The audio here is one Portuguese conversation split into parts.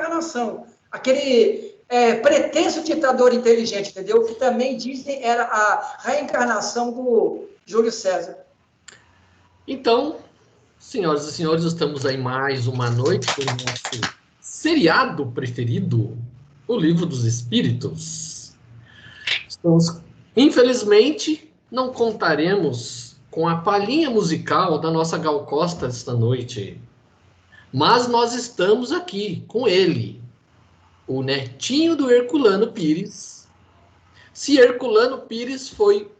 reencarnação. Aquele pretenso ditador inteligente, entendeu? Que também dizem era a reencarnação do Júlio César. Então, senhoras e senhores, estamos aí mais uma noite com o nosso seriado preferido, o Livro dos Espíritos. Infelizmente, não contaremos com a palhinha musical da nossa Gal Costa esta noite, mas nós estamos aqui com ele, o netinho do Herculano Pires. Se Herculano Pires foi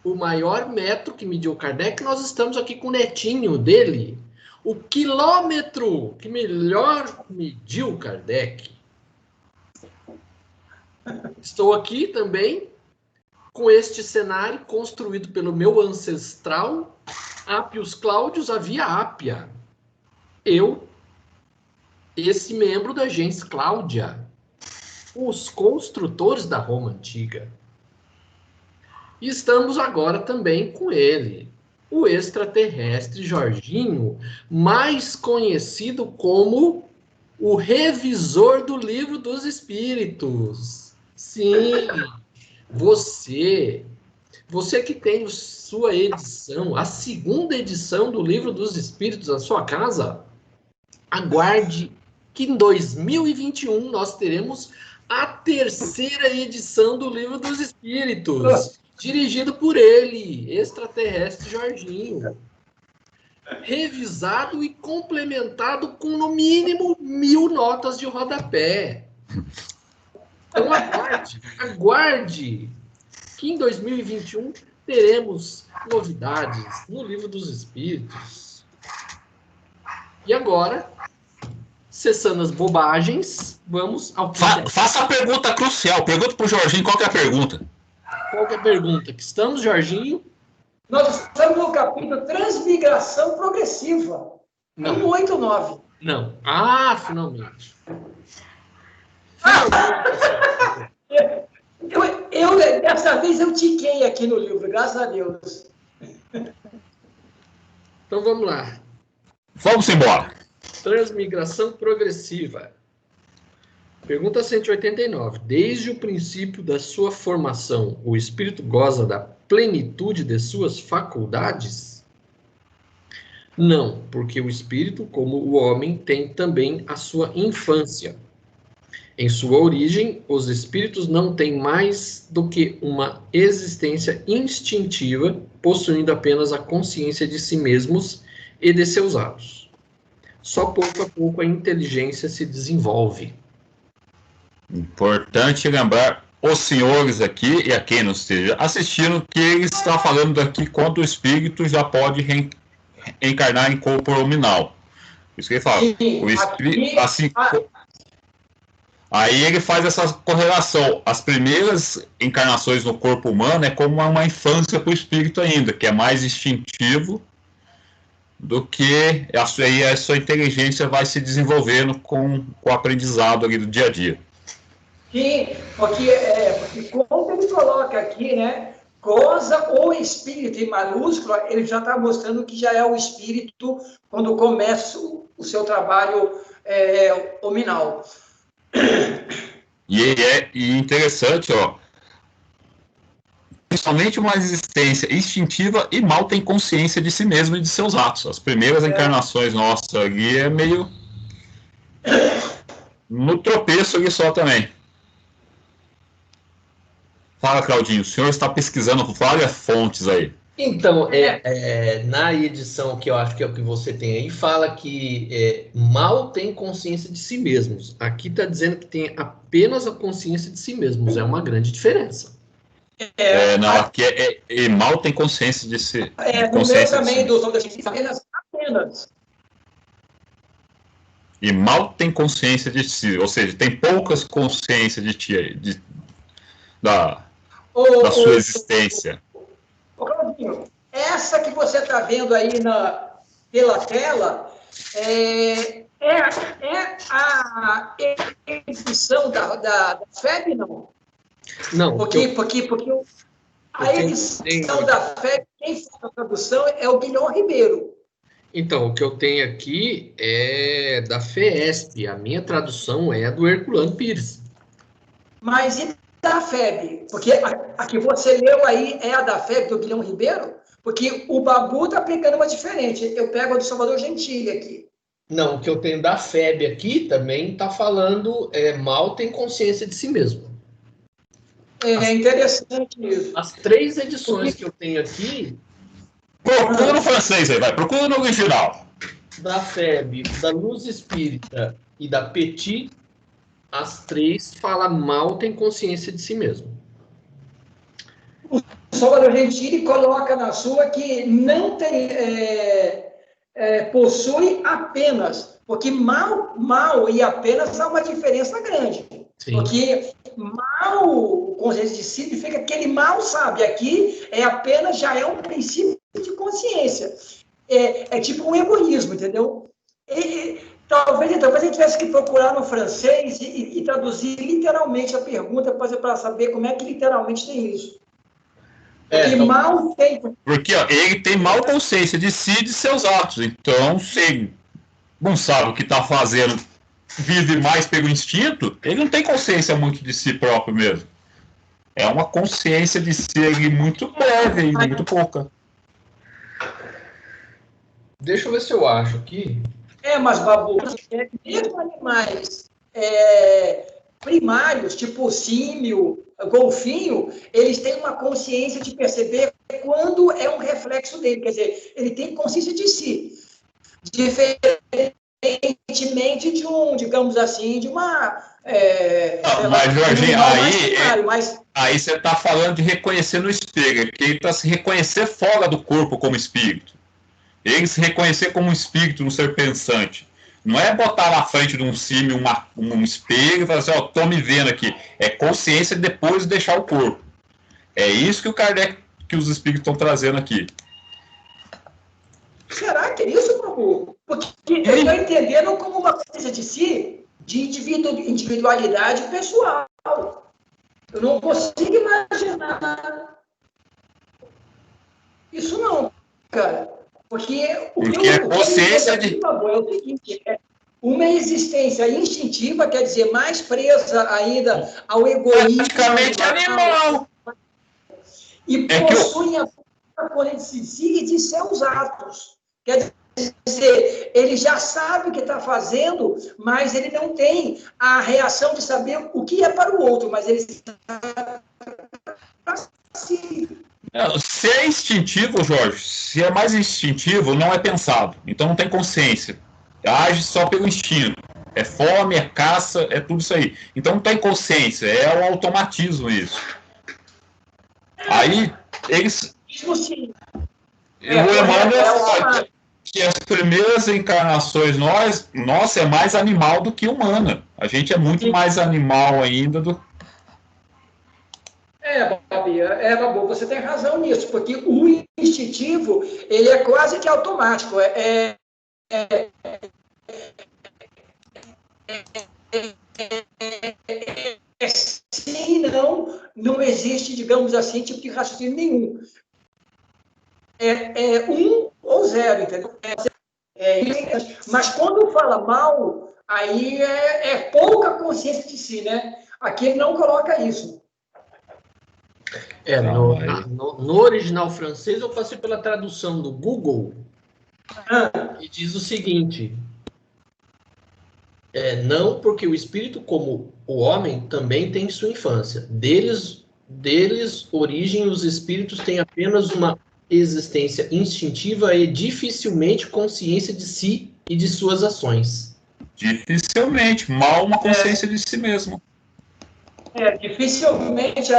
o maior metro que mediu Kardec, nós estamos aqui com o netinho dele, o quilômetro que melhor mediu Kardec. Estou aqui também com este cenário construído pelo meu ancestral Ápios Cláudios, a Via Ápia. Eu, esse membro da gens Cláudia, os construtores da Roma Antiga. E estamos agora também com ele, o extraterrestre Jorginho, mais conhecido como o revisor do Livro dos Espíritos. Sim, você que tem sua edição, a segunda edição do Livro dos Espíritos na sua casa, aguarde que em 2021 nós teremos a terceira edição do Livro dos Espíritos, dirigido por ele, extraterrestre Jorginho. Revisado e complementado com, no mínimo, 1000 notas de rodapé. Então, aguarde que em 2021 teremos novidades no Livro dos Espíritos. E agora, cessando as bobagens, vamos ao... Faça a pergunta crucial. Pergunta para o Jorginho qual que é a pergunta. Qual que é a pergunta? Que estamos, Jorginho? Nós estamos no capítulo Transmigração Progressiva. Não. 189. Não. Ah, finalmente. Dessa vez eu tiquei aqui no livro, graças a Deus. Então vamos lá. Vamos embora. Transmigração progressiva. Pergunta 189. Desde o princípio da sua formação, o espírito goza da plenitude de suas faculdades? Não, porque o espírito, como o homem, tem também a sua infância. Em sua origem, os espíritos não têm mais do que uma existência instintiva, possuindo apenas a consciência de si mesmos e de seus atos. Só pouco a pouco a inteligência se desenvolve. Importante lembrar os senhores aqui e a quem não esteja assistindo que ele está falando aqui quando o espírito já pode reencarnar em corpo nominal. Isso que ele fala. O espírito, assim, aí ele faz essa correlação. As primeiras encarnações no corpo humano é como uma infância para o espírito ainda, que é mais instintivo do que a sua inteligência vai se desenvolvendo com o aprendizado ali do dia a dia. Sim, porque como ele coloca aqui, né? Goza o espírito em maiúscula, ele já está mostrando que já é o espírito quando começa o seu trabalho hominal. E interessante, ó, principalmente uma existência instintiva e mal tem consciência de si mesmo e de seus atos. As primeiras encarnações nossas ali é meio no tropeço ali só também. Fala, Claudinho, o senhor está pesquisando várias fontes aí. Então, na edição que eu acho que é o que você tem aí, fala que mal tem consciência de si mesmos. Aqui está dizendo que tem apenas a consciência de si mesmos. É uma grande diferença. Não, aqui mal tem consciência de si. No meu também, do apenas. E mal tem consciência de si, ou seja, tem poucas consciências de ti, da sua existência. Claudinho, essa que você está vendo aí pela tela é a edição da FEB, não? Não. Porque a edição da FEB, quem faz a tradução é o Guilherme Ribeiro. Então, o que eu tenho aqui é da FEESP. A minha tradução é do Herculano Pires. Mas e da FEB? Porque a que você leu aí é a da FEB, do Guilherme Ribeiro? Porque o Babu está pegando uma diferente. Eu pego a do Salvador Gentili aqui. Não, o que eu tenho da FEB aqui também está falando mal tem consciência de si mesmo. É interessante isso. As 3 edições que eu tenho aqui... Procura no francês aí, vai. Procura no original. Da FEB, da Luz Espírita e da Petit, as 3 falam mal tem consciência de si mesmo. O Salvador Gentili coloca na sua que não tem... possui apenas, porque mal e apenas há uma diferença grande. Sim. Porque mal, consciência de si, significa que ele mal sabe. Aqui apenas já é um princípio de consciência. É tipo um egoísmo, entendeu? Talvez a gente tivesse que procurar no francês e traduzir literalmente a pergunta para saber como é que literalmente tem isso. Porque mal tem... Porque ó, ele tem mal consciência de si e de seus atos. Então, se ele não sabe o que está fazendo, vive mais pelo instinto, ele não tem consciência muito de si próprio mesmo. É uma consciência de si muito breve ainda, muito pouca. Deixa eu ver se eu acho aqui. Mas, Babu, mesmo animais primários, tipo símio, golfinho, eles têm uma consciência de perceber quando é um reflexo dele. Quer dizer, ele tem consciência de si. Diferentemente de digamos assim, de uma... mas, Jorginho, aí você está falando de reconhecer no espelho, que ele está se reconhecer fora do corpo como espírito. Ele se reconhecer como um espírito, um ser pensante. Não é botar na frente de um símio um espelho e falar assim, tô me vendo aqui. É consciência depois de deixar o corpo. É isso que o Kardec, que os espíritos estão trazendo aqui. Será que é isso, Babu? Porque eu estou entendendo como uma consciência de si, de individualidade pessoal. Eu não consigo imaginar isso não, cara. Porque é consciência de... é o seguinte, uma existência instintiva, quer dizer, mais presa ainda ao egoísmo. Praticamente animal. E possui a consciência de si e de seus atos. Quer dizer, ele já sabe o que está fazendo, mas ele não tem a reação de saber o que é para o outro, mas ele está assim. Se é instintivo, Jorge, se é mais instintivo, não é pensado. Então não tem consciência. Age só pelo instinto. É fome, é caça, é tudo isso aí. Então não tem consciência, é um automatismo isso. Aí, eles... O Emmanuel fala que as primeiras encarnações nossa é mais animal do que humana. A gente é muito mais animal ainda do... Babi, Babu, você tem razão nisso, porque o instintivo, ele é quase que automático. Sim, não existe, digamos assim, tipo de raciocínio nenhum. É 1 ou 0, entendeu? Mas quando fala mal, aí é pouca consciência de si, né? Aqui ele não coloca isso. No original francês, eu passei pela tradução do Google e diz o seguinte: não, porque o espírito, como o homem, também tem sua infância. Deles origem, os espíritos têm apenas uma existência instintiva e dificilmente consciência de si e de suas ações. Dificilmente, mal uma consciência de si mesmo. Dificilmente,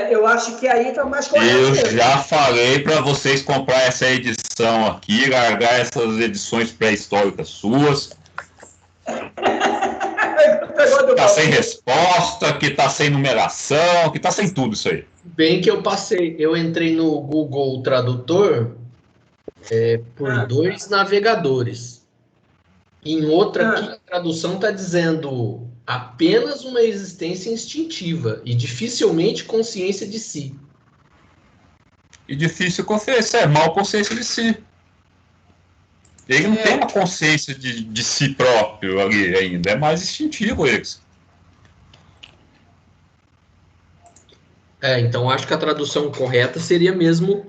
eu acho que aí está mais correto. Eu já falei para vocês comprar essa edição aqui, largar essas edições pré-históricas suas. Que tá sem resposta, que tá sem numeração, que tá sem tudo isso aí. Bem que eu entrei no Google Tradutor por 2 navegadores. Em outra aqui, a tradução está dizendo apenas uma existência instintiva e dificilmente consciência de si. E difícil consciência, mal consciência de si. Ele não tem uma consciência de si próprio ali ainda, é mais instintivo eles. Então acho que a tradução correta seria mesmo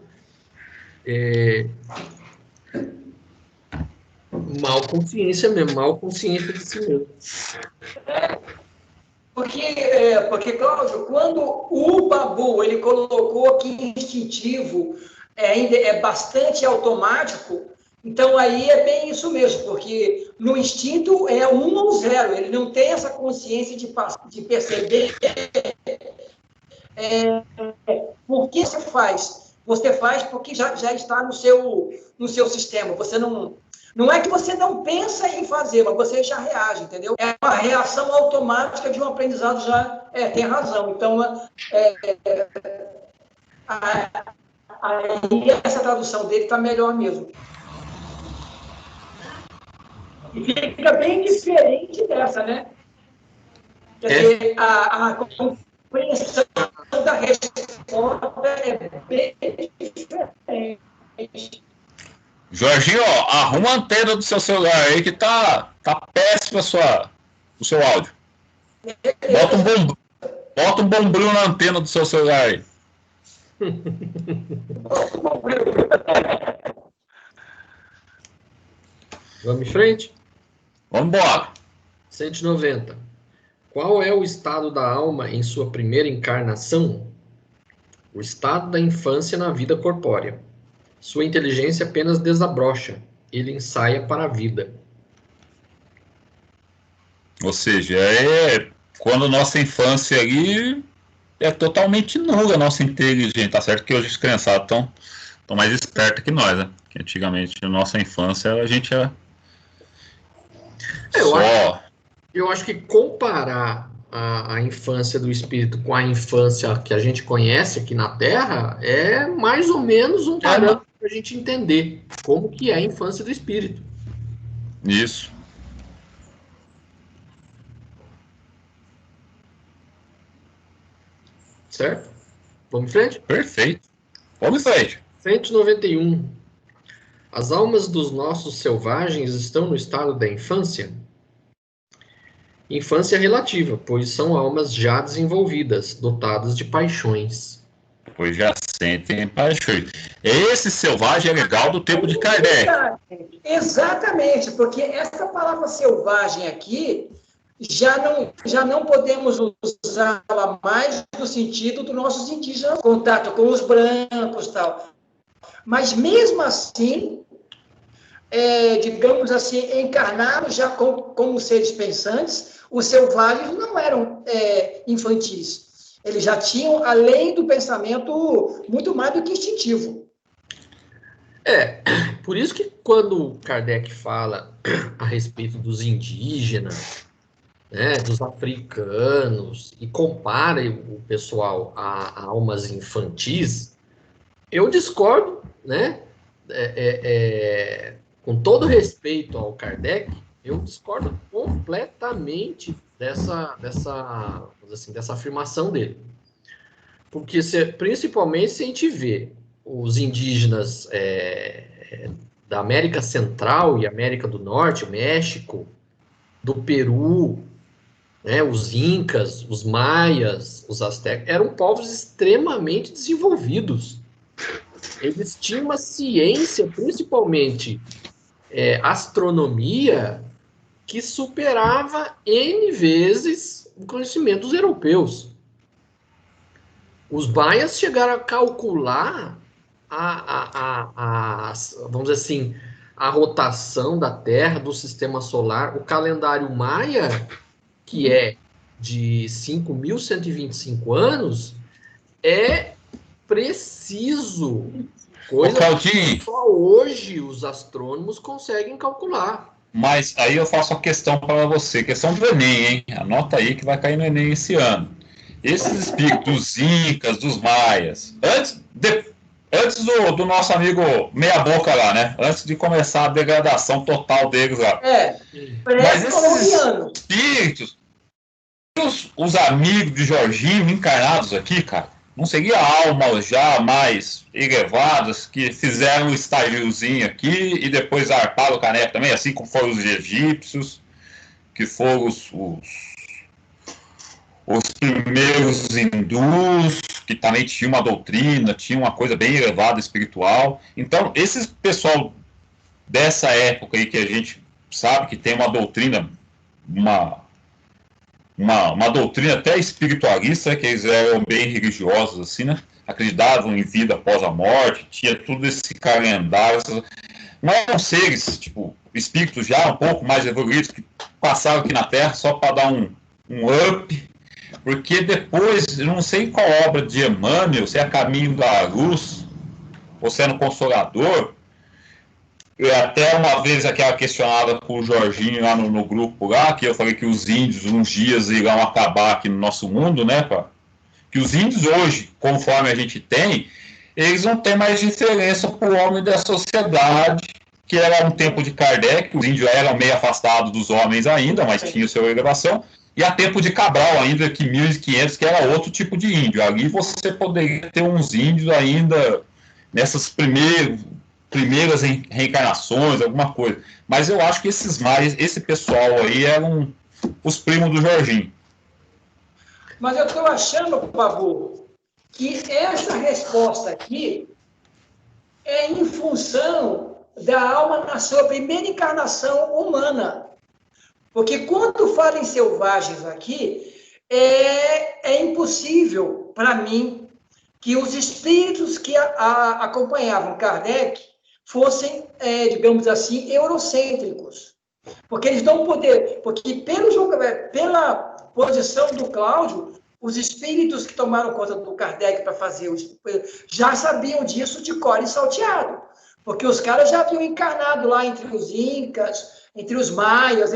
mal consciência mesmo, mal consciência de si mesmo. Porque, Cláudio, quando o Babu ele colocou que instintivo ainda é bastante automático, então aí é bem isso mesmo, porque no instinto é 1 ou 0, ele não tem essa consciência de perceber por que você faz. Você faz porque já está no seu sistema. Você não é que você não pensa em fazer, mas você já reage, entendeu? É uma reação automática de um aprendizado já... tem razão. Então, aí essa tradução dele está melhor mesmo. E fica bem diferente dessa, né? Quer dizer, a compreensão da resposta é bem diferente. Jorginho, arruma a antena do seu celular aí que tá péssimo o seu áudio. Bota um bombril na antena do seu celular aí. Vamos em frente? Vamos embora. 190. Qual é o estado da alma em sua primeira encarnação? O estado da infância na vida corpórea. Sua inteligência apenas desabrocha. Ele ensaia para a vida. Ou seja, quando nossa infância ali é totalmente nula a nossa inteligência. Tá certo que hoje os criançados estão mais espertos que nós, né? Que antigamente, na nossa infância, a gente era eu acho que comparar a infância do espírito com a infância que a gente conhece aqui na Terra é mais ou menos um parâmetro para a gente entender como que é a infância do espírito. Isso. Certo? Vamos em frente? Perfeito. Vamos em frente. 191. As almas dos nossos selvagens estão no estado da infância? Infância relativa, pois são almas já desenvolvidas, dotadas de paixões. Pois já sentem paixões. Esse selvagem é legal do tempo de Kardec. Exatamente, porque essa palavra selvagem aqui já não podemos usá-la mais no sentido dos nossos indígenas, contato com os brancos e tal. Mas mesmo assim, digamos assim, encarnados já como seres pensantes, os selvagens não eram infantis. Eles já tinham, além do pensamento, muito mais do que instintivo. Por isso que quando Kardec fala a respeito dos indígenas, né, dos africanos, e compara o pessoal a almas infantis, eu discordo, né? Com todo respeito ao Kardec, eu discordo completamente dessa afirmação dele. Porque, principalmente, se a gente vê os indígenas da América Central e América do Norte, o México, do Peru, né, os incas, os maias, os astecas, eram povos extremamente desenvolvidos. Eles tinham uma ciência, principalmente astronomia, que superava N vezes o conhecimento dos europeus. Os maias chegaram a calcular vamos dizer assim, a rotação da Terra, do sistema solar. O calendário maia, que é de 5.125 anos, é preciso. Coisa que só hoje os astrônomos conseguem calcular. Mas aí eu faço uma questão para você, questão do Enem, hein? Anota aí que vai cair no Enem esse ano. Esses espíritos dos incas, dos maias, antes do nosso amigo meia boca lá, né? Antes de começar a degradação total deles lá. Mas esses espíritos, os amigos de Jorginho encarnados aqui, cara, não seria almas já mais elevadas que fizeram um estagiozinho aqui e depois arparam o caneco também, assim como foram os egípcios, que foram os primeiros hindus, que também tinham uma doutrina, tinham uma coisa bem elevada espiritual. Então, esse pessoal dessa época aí que a gente sabe que tem uma doutrina, uma doutrina até espiritualista, que eles eram bem religiosos, assim, né? Acreditavam em vida após a morte, tinha tudo esse calendário. Não eram seres, tipo, espíritos já um pouco mais evoluídos, que passaram aqui na Terra só para dar um up, porque depois, eu não sei qual obra de Emmanuel, se é Caminho da Luz, ou se é no Consolador, até uma vez aquela questionada por Jorginho lá no grupo lá, que eu falei que os índios uns dias irão acabar aqui no nosso mundo, né, pá? Que os índios hoje, conforme a gente tem, eles não têm mais diferença para o homem da sociedade, que era um tempo de Kardec, os índios eram meio afastados dos homens ainda, mas tinham sua elevação, e a tempo de Cabral ainda, que 1500, que era outro tipo de índio. Ali você poderia ter uns índios ainda nessas primeiras reencarnações, alguma coisa. Mas eu acho que esse pessoal aí eram os primos do Jorginho. Mas eu estou achando, Babu, que essa resposta aqui é em função da alma na sua primeira encarnação humana. Porque quando fala em selvagens aqui, é impossível para mim que os espíritos que acompanhavam Kardec fossem, digamos assim, eurocêntricos. Porque eles dão poder, porque pela posição do Cláudio, os espíritos que tomaram conta do Kardec para fazer já sabiam disso de cor e salteado. Porque os caras já haviam encarnado lá entre os incas, entre os maias,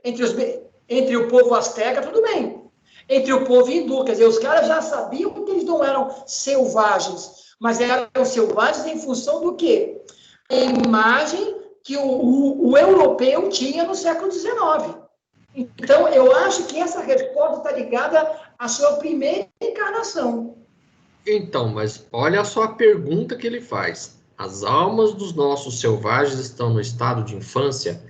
entre o povo asteca, tudo bem. Entre o povo hindu, quer dizer, os caras já sabiam que eles não eram selvagens, mas eram selvagens em função do quê? A imagem que o europeu tinha no século XIX. Então, eu acho que essa resposta está ligada à sua primeira encarnação. Então, mas olha só a pergunta que ele faz. As almas dos nossos selvagens estão no estado de infância?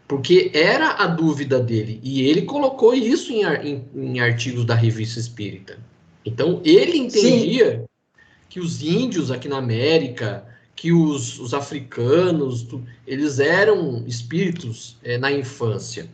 Porque era a dúvida dele, e ele colocou isso em artigos da Revista Espírita. Então, ele entendia Sim. que os índios aqui na América, que os africanos, eles eram espíritos na infância.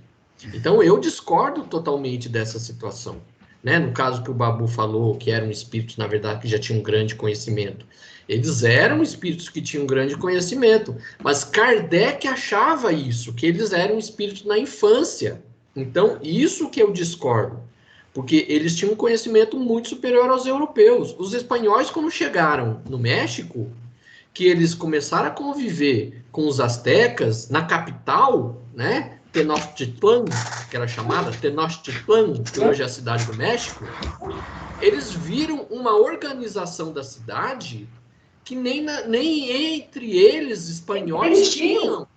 Então, eu discordo totalmente dessa situação. Né? No caso que o Babu falou, que eram espíritos, na verdade, que já tinham um grande conhecimento. Eles eram espíritos que tinham grande conhecimento, mas Kardec achava isso, que eles eram espíritos na infância. Então, isso que eu discordo, porque eles tinham um conhecimento muito superior aos europeus. Os espanhóis, quando chegaram no México, que eles começaram a conviver com os astecas na capital, né, Tenochtitlan, que era chamada Tenochtitlan, que hoje é a cidade do México, eles viram uma organização da cidade que nem entre eles, espanhóis, tinham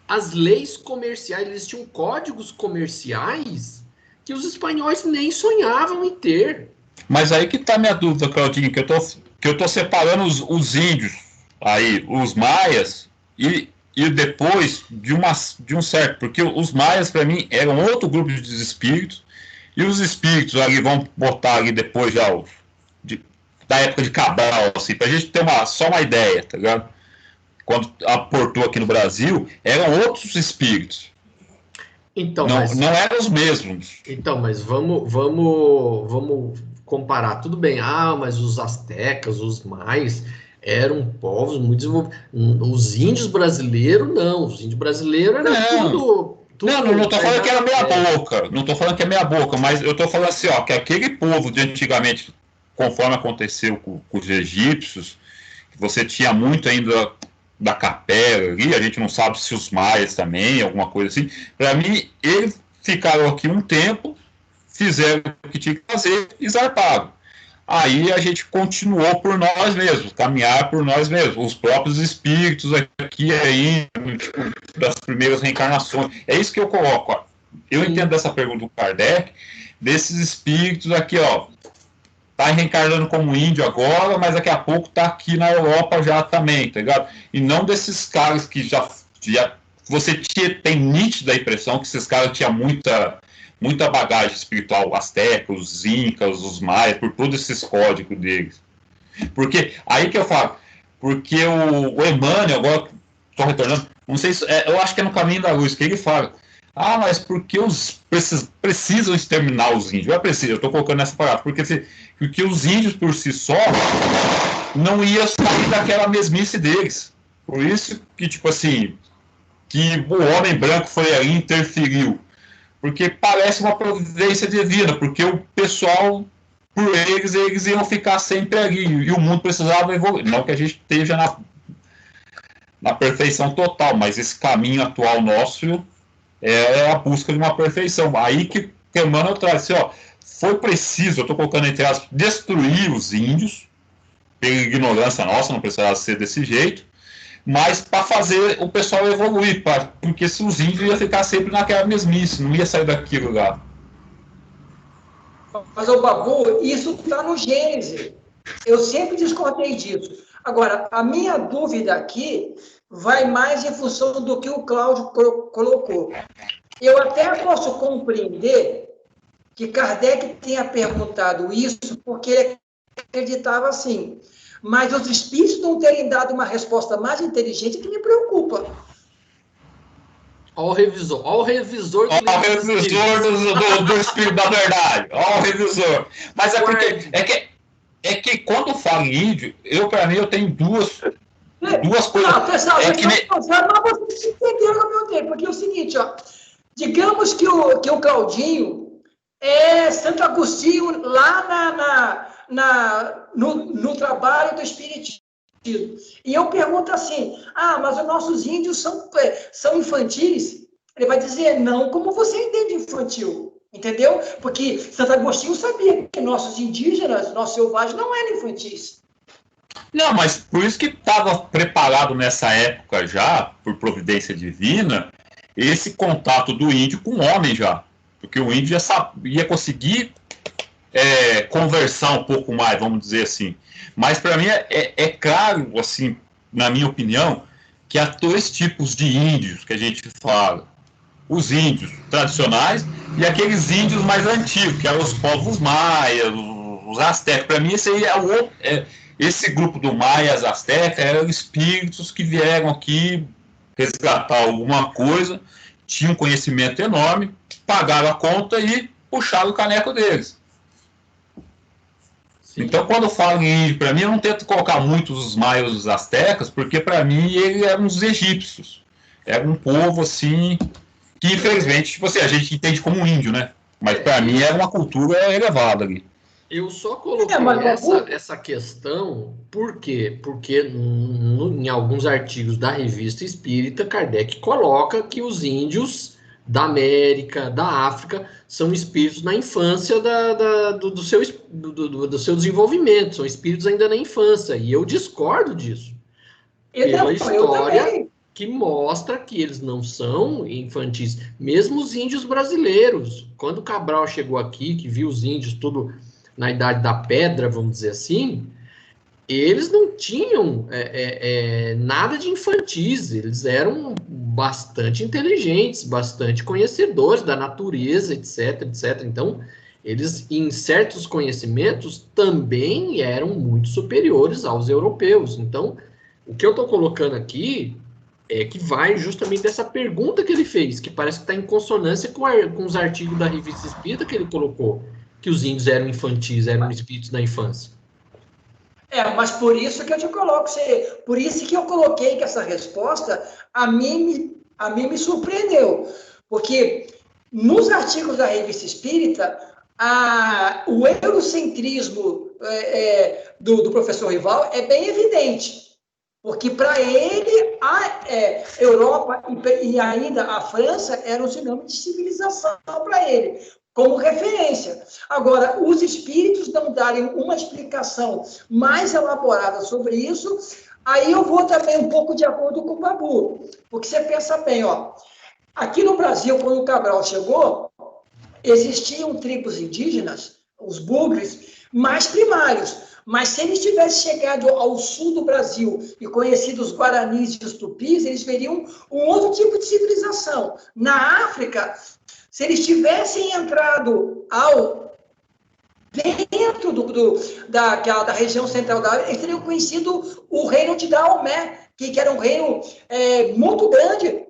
as leis comerciais, eles tinham códigos comerciais que os espanhóis nem sonhavam em ter. Mas aí que está minha dúvida, Claudinho, que eu tô separando os índios, aí, os maias, e depois de um certo, porque os maias, para mim, eram outro grupo de espíritos, e os espíritos ali vão botar ali depois já da época de Cabral, assim, pra gente ter só uma ideia, tá ligado? Quando aportou aqui no Brasil, eram outros espíritos. Então, não eram os mesmos. Então, mas vamos comparar. Tudo bem, mas os astecas, os maias, eram povos muito desenvolvidos. Os índios brasileiros, não. Os índios brasileiros eram tudo... Não tô falando que era meia boca. Não tô falando que é meia boca, mas eu tô falando assim, ó, que aquele povo de antigamente, conforme aconteceu com os egípcios, você tinha muito ainda da capela ali, a gente não sabe se os maias também, alguma coisa assim. Para mim, eles ficaram aqui um tempo, fizeram o que tinha que fazer e zarparam. Aí a gente continuou por nós mesmos, caminhar por nós mesmos, os próprios espíritos aqui aí, tipo, das primeiras reencarnações. É isso que eu coloco, ó. Eu entendo dessa pergunta do Kardec, desses espíritos aqui, ó, tá reencarnando como índio agora, mas daqui a pouco tá aqui na Europa já também, tá ligado? E não desses caras que já você tem nítida impressão que esses caras tinham muita bagagem espiritual, astecas, os incas, os maias, por todos esses códigos deles. Porque, aí que eu falo, porque o Emmanuel, agora estou retornando, não sei se, eu acho que é no Caminho da Luz, que ele fala, mas porque precisam exterminar os índios? Eu estou colocando nessa palavra, porque os índios por si só não iam sair daquela mesmice deles. Por isso que, tipo assim, que o homem branco foi aí e interferiu. Porque parece uma providência divina, porque o pessoal, por eles iam ficar sempre ali, e o mundo precisava evoluir. Não que a gente esteja na perfeição total, mas esse caminho atual nosso é a busca de uma perfeição. Aí que Emmanuel traz assim, foi preciso, eu estou colocando entre aspas, destruir os índios, pela ignorância nossa, não precisava ser desse jeito, mas para fazer o pessoal evoluir, porque se os índios iam ficar sempre naquela mesmice, não ia sair daquilo lá. Mas, o Babu, isso está no Gênesis. Eu sempre discordei disso. Agora, a minha dúvida aqui vai mais em função do que o Cláudio colocou. Eu até posso compreender que Kardec tenha perguntado isso porque ele acreditava assim. Mas os espíritos não terem dado uma resposta mais inteligente que me preocupa. Olha o revisor. Olha o revisor do Espírito da Verdade. Olha o revisor. Mas é porque... É que quando eu falo em índio, para mim, eu tenho duas coisas. Não, pessoal, mas vocês entenderam o que eu perguntei, porque é o seguinte, digamos que o Claudinho é Santo Agostinho lá no trabalho do Espiritismo. E eu pergunto assim, mas os nossos índios são infantis? Ele vai dizer, não, como você entende infantil? Entendeu? Porque Santo Agostinho sabia que nossos indígenas, nossos selvagens, não eram infantis. Não, mas por isso que estava preparado nessa época já, por providência divina, esse contato do índio com o homem já. Porque o índio ia conseguir conversar um pouco mais, vamos dizer assim. Mas para mim é claro, assim, na minha opinião, que há dois tipos de índios que a gente fala. Os índios tradicionais e aqueles índios mais antigos, que eram os povos maias, os astecas. Para mim, esse aí esse grupo do maias, astecas, eram espíritos que vieram aqui resgatar alguma coisa, tinham um conhecimento enorme, pagaram a conta e puxaram o caneco deles. Sim. Então, quando eu falo em índio, para mim, eu não tento colocar muito os maias e os astecas, porque para mim eles eram os egípcios. Era um povo assim... que infelizmente, tipo assim, a gente entende como índio, né? Mas para mim é uma cultura elevada ali. Eu só coloquei essa questão, por quê? Porque em alguns artigos da Revista Espírita, Kardec coloca que os índios da América, da África, são espíritos na infância do seu desenvolvimento, são espíritos ainda na infância, e eu discordo disso. Pela história que mostra que eles não são infantis. Mesmo os índios brasileiros, quando Cabral chegou aqui, que viu os índios tudo na Idade da Pedra, vamos dizer assim, eles não tinham nada de infantis, eles eram bastante inteligentes, bastante conhecedores da natureza, etc, etc. Então, eles, em certos conhecimentos, também eram muito superiores aos europeus. Então, o que eu estou colocando aqui que vai justamente dessa pergunta que ele fez, que parece que está em consonância com os artigos da Revista Espírita que ele colocou, que os índios eram infantis, eram espíritos da infância. Mas por isso que eu te coloco, por isso que eu coloquei que essa resposta a mim me surpreendeu, porque nos artigos da Revista Espírita, o eurocentrismo do professor Rival é bem evidente. Porque para ele, a Europa e ainda a França eram sinônimo de civilização para ele, como referência. Agora, os espíritos não darem uma explicação mais elaborada sobre isso, aí eu vou também um pouco de acordo com o Babu. Porque você pensa bem, aqui no Brasil, quando o Cabral chegou, existiam tribos indígenas os bugres mais primários. Mas se eles tivessem chegado ao sul do Brasil e conhecido os guaranis e os tupis, eles veriam um outro tipo de civilização. Na África, se eles tivessem entrado dentro da região central da África, eles teriam conhecido o reino de Daomé, que era um reino muito grande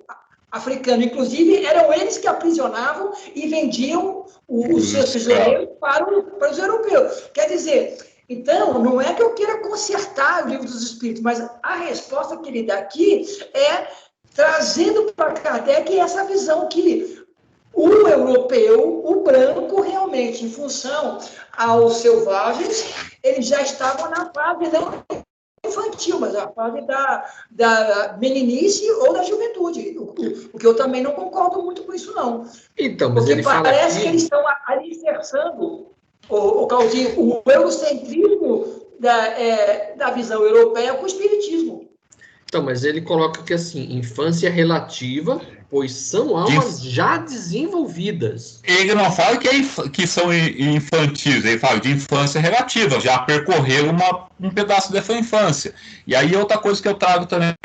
africano. Inclusive, eram eles que aprisionavam e vendiam os seus prisioneiros para os europeus. Quer dizer, então, não é que eu queira consertar o Livro dos Espíritos, mas a resposta que ele dá aqui é trazendo para Kardec essa visão que o europeu, o branco, realmente, em função aos selvagens, eles já estavam na fase não infantil, mas a fase da meninice ou da juventude, o que eu também não concordo muito com isso, não. Então, mas porque ele fala parece aqui... que eles estão alicerçando o Claudinho, o eurocentrismo da visão europeia com o espiritismo. Então, mas ele coloca que assim, infância relativa, pois são almas já desenvolvidas. Ele não fala que são infantis, ele fala de infância relativa, já percorreram um pedaço dessa infância. E aí outra coisa que eu trago também,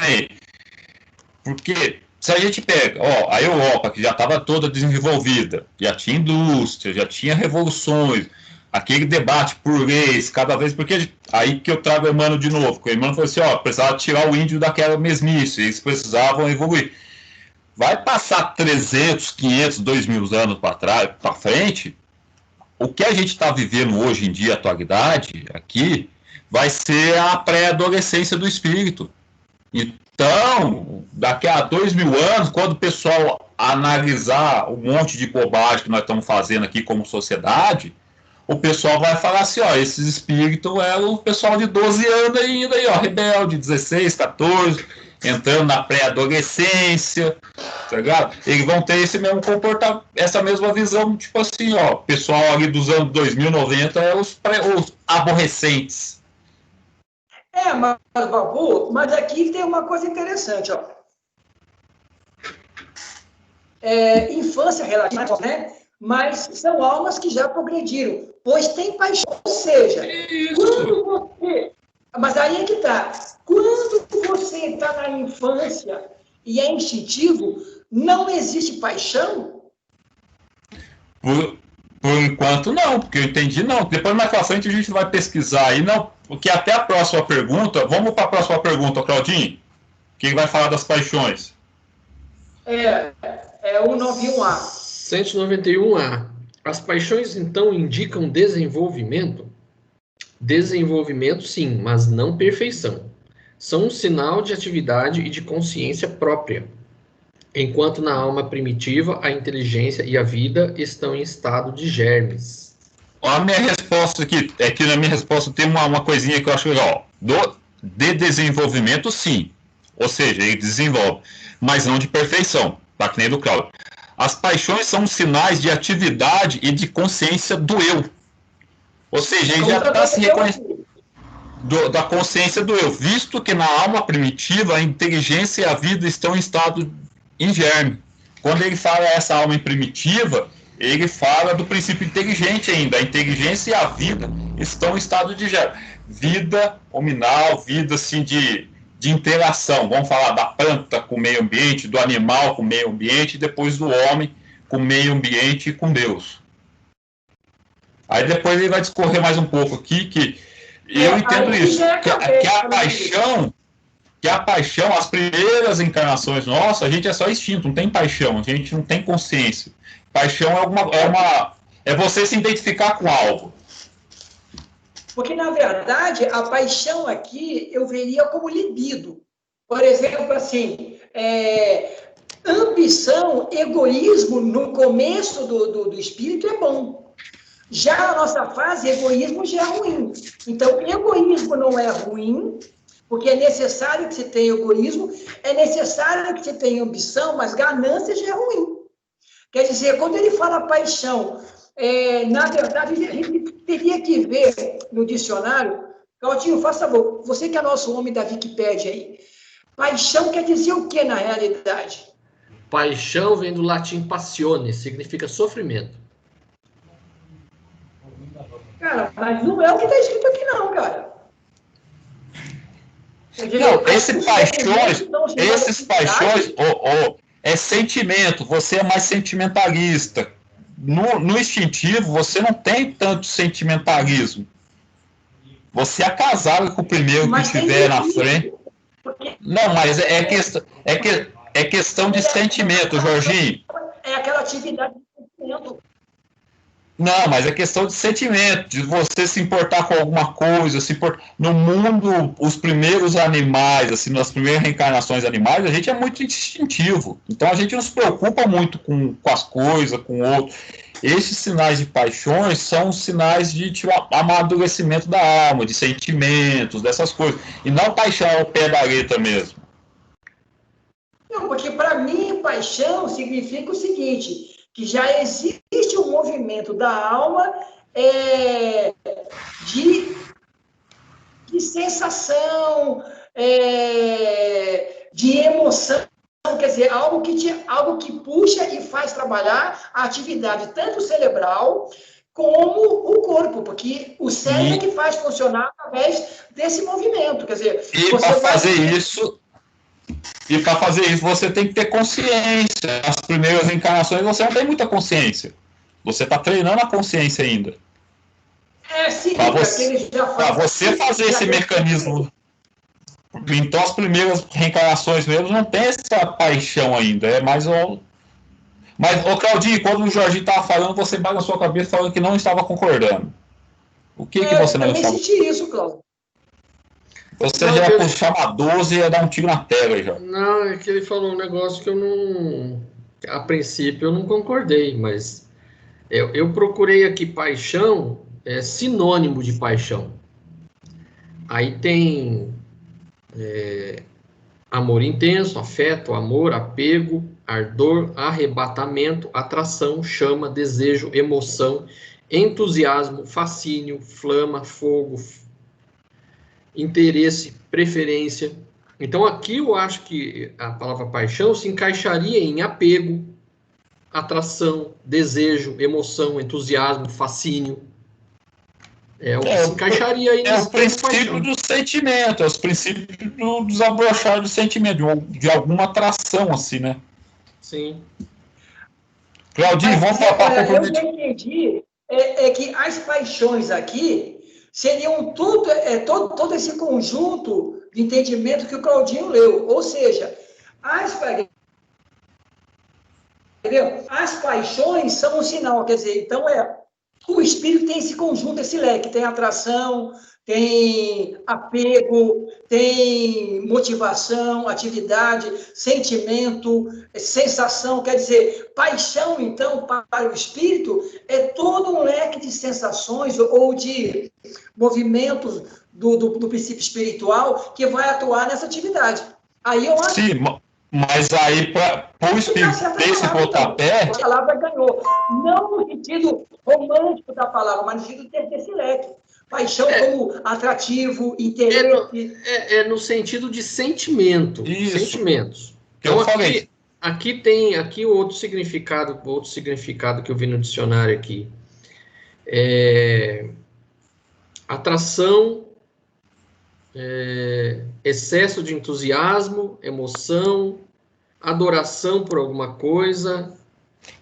porque se a gente pega, a Europa, que já estava toda desenvolvida, já tinha indústria, já tinha revoluções, aquele debate por leis, cada vez, porque aí que eu trago o Emmanuel de novo, porque o Emmanuel falou assim, precisava tirar o índio daquela mesmice, eles precisavam evoluir. Vai passar 300, 500, 2.000 anos para frente, o que a gente está vivendo hoje em dia, a atualidade, aqui, vai ser a pré-adolescência do espírito. Então, daqui a 2.000 anos, quando o pessoal analisar um monte de bobagem que nós estamos fazendo aqui como sociedade, o pessoal vai falar assim, esses espíritos eram o pessoal de 12 anos ainda, aí, rebelde, 16, 14, entrando na pré-adolescência, tá ligado? Eles vão ter esse mesmo comportamento, essa mesma visão, tipo assim, o pessoal ali dos anos 2090 é os aborrecentes. Babu, mas aqui tem uma coisa interessante, infância relativa, né? Mas são almas que já progrediram, pois tem paixão, ou seja, quando você... Mas aí é que está. Quando você está na infância e é instintivo, não existe paixão? Por enquanto, não, porque eu entendi, não. Depois, mais pra frente, a gente vai pesquisar aí, não, porque até a próxima pergunta, vamos para a próxima pergunta, Claudinho, quem vai falar das paixões? É 191A. 191A. As paixões, então, indicam desenvolvimento? Desenvolvimento, sim, mas não perfeição. São um sinal de atividade e de consciência própria, enquanto na alma primitiva a inteligência e a vida estão em estado de germes. A minha resposta aqui, na minha resposta tem uma coisinha que eu acho legal. De desenvolvimento, sim. Ou seja, ele desenvolve, mas não de perfeição, tá que nem do Cláudio. As paixões são sinais de atividade e de consciência do eu. Ou seja, ele já está se reconhecendo da consciência do eu, visto que na alma primitiva a inteligência e a vida estão em estado em germe. Quando ele fala essa alma primitiva, ele fala do princípio inteligente ainda. A inteligência e a vida estão em estado de germe. Vida hominal, vida assim de interação. Vamos falar da planta com o meio ambiente, do animal com o meio ambiente, e depois do homem com o meio ambiente e com Deus. Aí depois ele vai discorrer mais um pouco aqui, que eu entendo isso, que a paixão, as primeiras encarnações nossas, a gente é só instinto, não tem paixão, a gente não tem consciência. Paixão é você se identificar com algo. Porque, na verdade, a paixão aqui eu veria como libido. Por exemplo, assim, ambição, egoísmo, no começo do espírito é bom. Já na nossa fase, egoísmo já é ruim. Então, egoísmo não é ruim, porque é necessário que você tenha egoísmo, é necessário que você tenha ambição, mas ganância já é ruim. Quer dizer, quando ele fala paixão, na verdade, a gente teria que ver no dicionário. Claudinho, faça favor, você que é nosso homem da Wikipédia aí. Paixão quer dizer o que na realidade? Paixão vem do latim passione, significa sofrimento. Cara, mas não é o que está escrito aqui, não, cara. Não, esses paixões, é sentimento, você é mais sentimentalista. No instintivo, você não tem tanto sentimentalismo. Você é casado com o primeiro que estiver na frente. Não, mas é questão de sentimento, Jorginho. É aquela atividade de sentimento. Não, mas é questão de sentimento, de você se importar com alguma coisa, no mundo, os primeiros animais, assim, nas primeiras reencarnações animais, a gente é muito instintivo. Então a gente não se preocupa muito com as coisas, com o outro. Esses sinais de paixões são sinais de amadurecimento da alma, de sentimentos, dessas coisas. E não paixão ao pé da letra mesmo. Não, porque para mim, paixão significa o seguinte, que já existe um movimento da alma de sensação, de emoção, quer dizer, algo que puxa e faz trabalhar a atividade tanto cerebral como o corpo, porque o cérebro é que faz funcionar através desse movimento, quer dizer... E para fazer isso, você tem que ter consciência. Nas primeiras encarnações, você não tem muita consciência. Você está treinando a consciência ainda. Sim, para você fazer esse mecanismo. Então, as primeiras reencarnações mesmo não tem essa paixão ainda. É mais um... Mas, Claudinho, quando o Jorginho estava falando, você balançou a cabeça falando que não estava concordando. O que você não estava... Eu senti isso, Cláudio. Você já ia puxar uma 12 e ia dar um tiro na tela já. Não, é que ele falou um negócio que eu não... A princípio eu não concordei, mas... Eu procurei aqui paixão, sinônimo de paixão. Aí tem amor intenso, afeto, amor, apego, ardor, arrebatamento, atração, chama, desejo, emoção, entusiasmo, fascínio, flama, fogo, interesse, preferência. Então aqui eu acho que a palavra paixão se encaixaria em apego, atração, desejo, emoção, entusiasmo, fascínio. Se encaixaria aí nesse princípio do sentimento, é os princípios do desabrochar do sentimento, de alguma atração, assim, né? Sim. Claudinho, vamos falar para eu entendi que as paixões aqui seriam todo esse conjunto de entendimento que o Claudinho leu. Ou seja, as paixões são um sinal, quer dizer, então o espírito tem esse conjunto, esse leque, tem atração, tem apego, tem motivação, atividade, sentimento, sensação, quer dizer, paixão, então, para o espírito, é todo um leque de sensações ou de movimentos do princípio espiritual que vai atuar nessa atividade. Aí eu acho... Sim, mas aí, para o espírito ter esse pontapé... A palavra ganhou. Não no sentido romântico da palavra, mas no sentido desse leque. Paixão como atrativo, interesse... no sentido de sentimento. Isso. Sentimentos. Então, eu falei. Aqui tem outro significado que eu vi no dicionário aqui. Atração... excesso de entusiasmo, emoção, adoração por alguma coisa.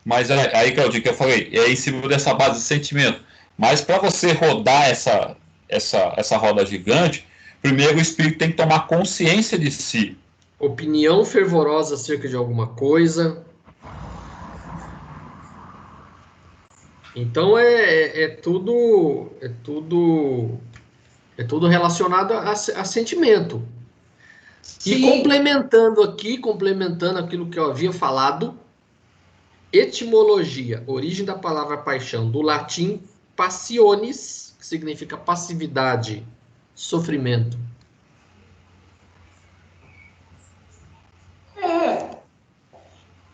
Mas aí, Claudinho, que eu falei, é em cima dessa base de sentimento. Mas para você rodar essa roda gigante, primeiro o espírito tem que tomar consciência de si. Opinião fervorosa acerca de alguma coisa. Então é tudo relacionado a sentimento. Sim. E complementando aquilo que eu havia falado, etimologia, origem da palavra paixão, do latim passiones, que significa passividade, sofrimento.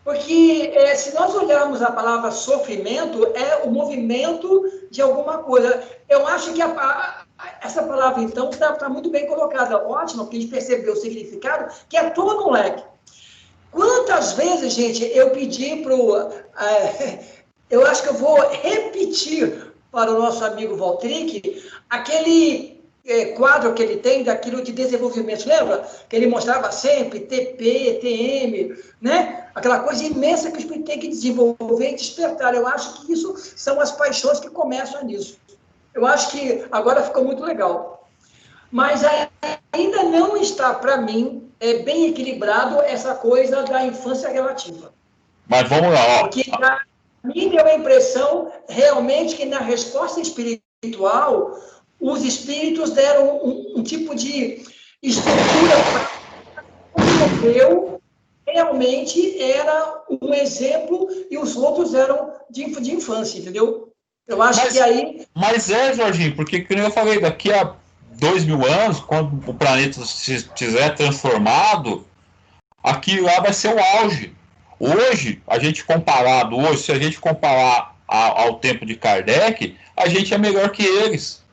Porque se nós olharmos a palavra sofrimento, é o movimento de alguma coisa. Eu acho que essa palavra, então, está muito bem colocada. Ótimo, porque a gente percebeu o significado, que é todo um leque. Quantas vezes, gente, eu pedi eu acho que eu vou repetir para o nosso amigo Valtric aquele quadro que ele tem daquilo de desenvolvimento, lembra? Que ele mostrava sempre TP, TM, né? Aquela coisa imensa que o espírito tem que desenvolver e despertar. Eu acho que isso são as paixões que começam nisso. Eu acho que agora ficou muito legal. Mas ainda não está, para mim, bem equilibrado essa coisa da infância relativa. Mas vamos lá, ó. Porque para mim deu a impressão realmente que na resposta espiritual os espíritos deram um tipo de estrutura para eu realmente era um exemplo e os outros eram de infância, entendeu? Eu acho que aí... Mas Jorginho, porque, como eu falei, daqui a 2.000 anos, quando o planeta se estiver transformado, aquilo lá vai ser o auge. Hoje, se a gente comparar ao tempo de Kardec, a gente é melhor que eles.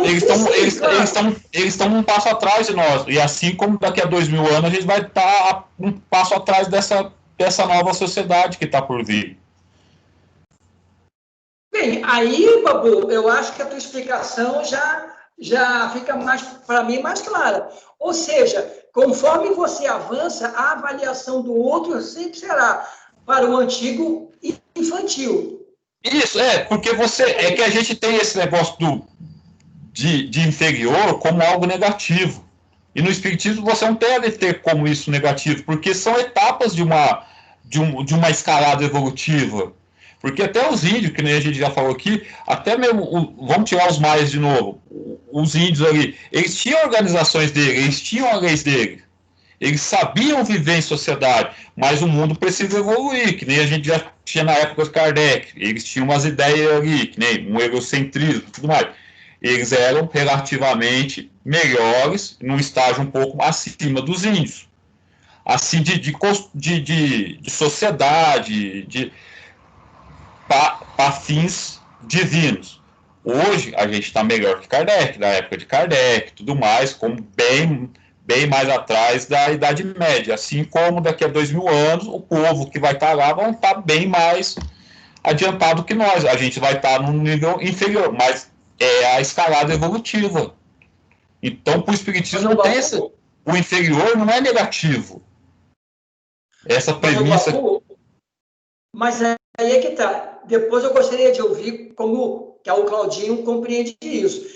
Eles estão um passo atrás de nós. E assim como daqui a 2.000 anos, a gente vai estar um passo atrás dessa nova sociedade que está por vir. Bem, aí, Babu, eu acho que a tua explicação já fica mais, para mim, mais clara. Ou seja, conforme você avança, a avaliação do outro sempre será para o antigo infantil. Isso, porque é que a gente tem esse negócio de inferior como algo negativo. E no Espiritismo você não deve ter como isso negativo, porque são etapas de uma escalada evolutiva. Porque até os índios, que nem a gente já falou aqui, até mesmo, vamos tirar os maias de novo, os índios ali, eles tinham organizações deles, eles tinham as leis deles, eles sabiam viver em sociedade, mas o mundo precisa evoluir, que nem a gente já tinha na época de Kardec, eles tinham umas ideias ali, que nem um egocentrismo e tudo mais. Eles eram relativamente melhores, num estágio um pouco acima dos índios. Assim, de sociedade, para fins divinos. Hoje, a gente está melhor que Kardec, da época de Kardec, tudo mais, como bem mais atrás da Idade Média. Assim como daqui a 2.000 anos, o povo que vai estar lá vão estar bem mais adiantado que nós. A gente vai estar num nível inferior, mas é a escalada evolutiva. Então, para o Espiritismo, não tem o inferior não é negativo. Essa premissa... Mas aí é que está. Depois eu gostaria de ouvir como que o Claudinho compreende isso.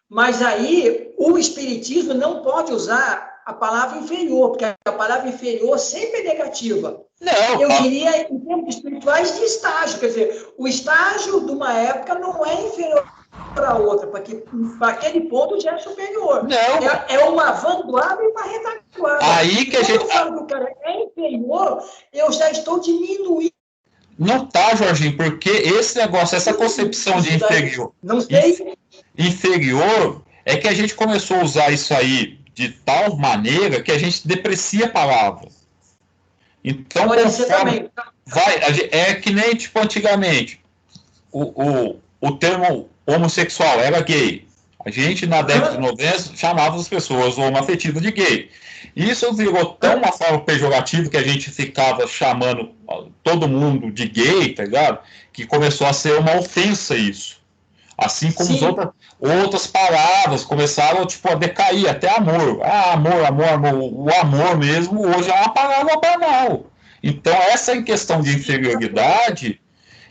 Mas aí o Espiritismo não pode usar a palavra inferior, porque a palavra inferior sempre é negativa. Não, eu diria, em termos espirituais, de estágio. Quer dizer, o estágio de uma época não é inferior a outra, porque para aquele ponto já é superior. Não. É uma vanguarda e uma retaguarda. Aí que a gente... Quando eu falo que o cara é inferior, eu já estou diminuindo. Não tá, Jorginho, porque esse negócio, essa concepção de inferior... Não sei. Inferior é que a gente começou a usar isso aí de tal maneira que a gente deprecia a palavra. Então, é que nem, tipo, antigamente, o termo homossexual era gay. A gente, na década de 90, chamava as pessoas homoafetivas de gay. Isso virou tão uma forma pejorativa que a gente ficava chamando todo mundo de gay, tá ligado? Que começou a ser uma ofensa isso. Assim como outras palavras começaram tipo, a decair, até amor. Amor. O amor mesmo hoje é uma palavra banal. Então, essa questão de inferioridade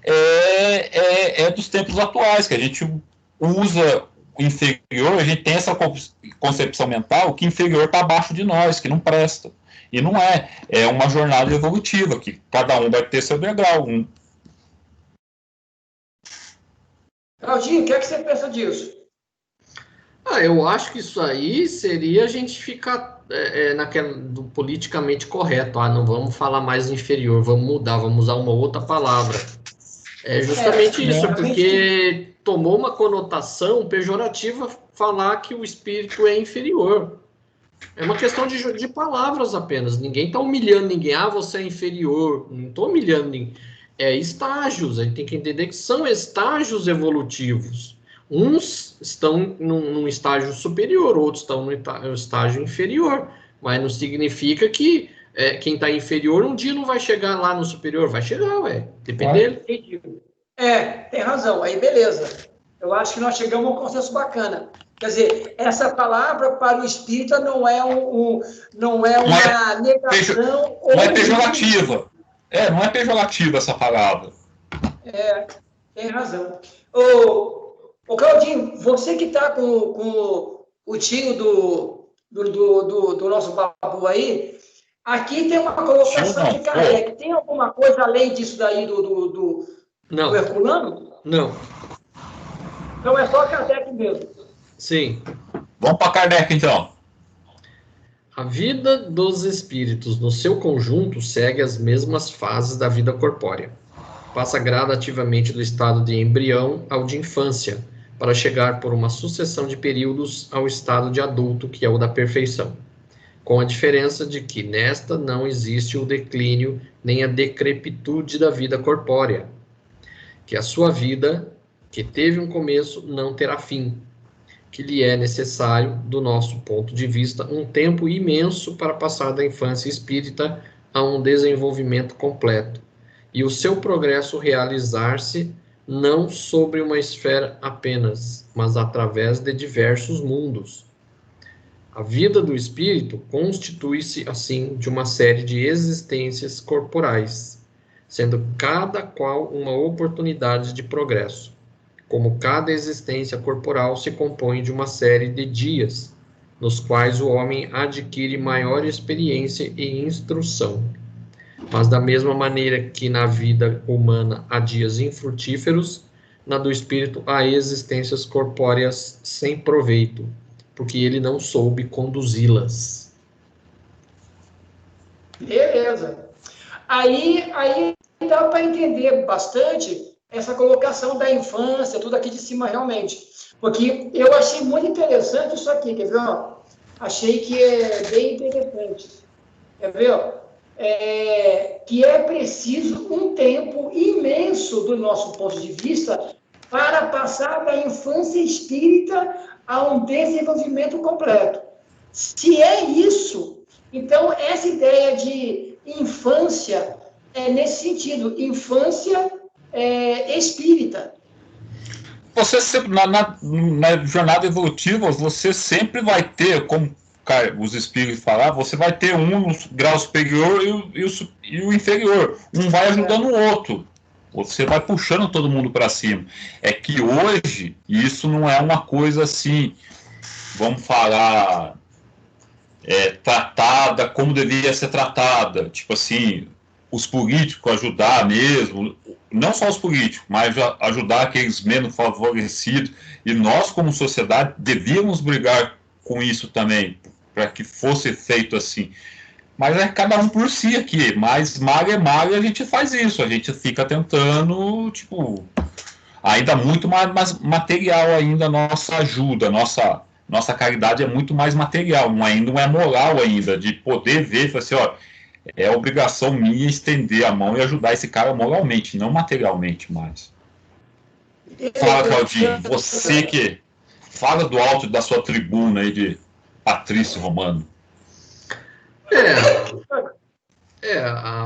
é dos tempos atuais, que a gente usa o inferior, a gente tem essa concepção mental que inferior está abaixo de nós, que não presta. E não é. É uma jornada evolutiva, que cada um vai ter seu degrau. Claudinho, o que é que você pensa disso? Eu acho que isso aí seria a gente ficar naquela do politicamente correto. Não vamos falar mais inferior, vamos mudar, vamos usar uma outra palavra. É justamente isso, porque tomou uma conotação pejorativa falar que o espírito é inferior. É uma questão de palavras apenas. Ninguém está humilhando ninguém. Você é inferior. Não estou humilhando ninguém. É estágios. A gente tem que entender que são estágios evolutivos. Uns estão num estágio superior, outros estão no estágio inferior. Mas não significa que quem está inferior um dia não vai chegar lá no superior. Vai chegar, dependendo. Tem razão. Aí, beleza. Eu acho que nós chegamos a um consenso bacana. Quer dizer, essa palavra para o espírita não é uma negação. Não é pejorativa. Não é pejorativa essa palavra. Tem razão. Ô Claudinho, você que está com o tio do nosso babu aí, aqui tem uma colocação de Kardec. Tem alguma coisa além disso daí do Herculano? Não. Então é só Kardec mesmo. Sim. Vamos para Kardec, então. A vida dos espíritos, no seu conjunto, segue as mesmas fases da vida corpórea. Passa gradativamente do estado de embrião ao de infância, para chegar por uma sucessão de períodos ao estado de adulto, que é o da perfeição. Com a diferença de que nesta não existe o declínio nem a decrepitude da vida corpórea, que a sua vida, que teve um começo, não terá fim, que lhe é necessário, do nosso ponto de vista, um tempo imenso para passar da infância espírita a um desenvolvimento completo, e o seu progresso realizar-se não sobre uma esfera apenas, mas através de diversos mundos. A vida do espírito constitui-se, assim, de uma série de existências corporais, sendo cada qual uma oportunidade de progresso, como cada existência corporal se compõe de uma série de dias, nos quais o homem adquire maior experiência e instrução. Mas da mesma maneira que na vida humana há dias infrutíferos, na do espírito há existências corpóreas sem proveito, porque ele não soube conduzi-las. Beleza. Aí dá para entender bastante essa colocação da infância, tudo aqui de cima realmente. Porque eu achei muito interessante isso aqui, quer ver? Achei que é bem interessante. Quer ver? Que é preciso um tempo imenso, do nosso ponto de vista, para passar da infância espírita a um desenvolvimento completo. Se é isso, então essa ideia de infância é nesse sentido, infância espírita. Você sempre, na jornada evolutiva, você sempre vai ter, como os espíritos falaram, você vai ter um grau superior e o inferior. Um vai ajudando o outro. Você vai puxando todo mundo para cima. É que hoje, isso não é uma coisa assim, vamos falar, tratada como deveria ser tratada. Tipo assim, os políticos ajudar mesmo, não só os políticos, mas ajudar aqueles menos favorecidos. E nós, como sociedade, devíamos brigar com isso também, para que fosse feito assim. Mas é cada um por si aqui. Mas malha é malha, a gente faz isso. A gente fica tentando, tipo, ainda muito mais material ainda a nossa ajuda, nossa caridade é muito mais material, ainda não é moral ainda, de poder ver e falar assim, ó, é obrigação minha estender a mão e ajudar esse cara moralmente, não materialmente mais. Fala, Claudinho, você que fala do alto da sua tribuna aí de Patrício Romano.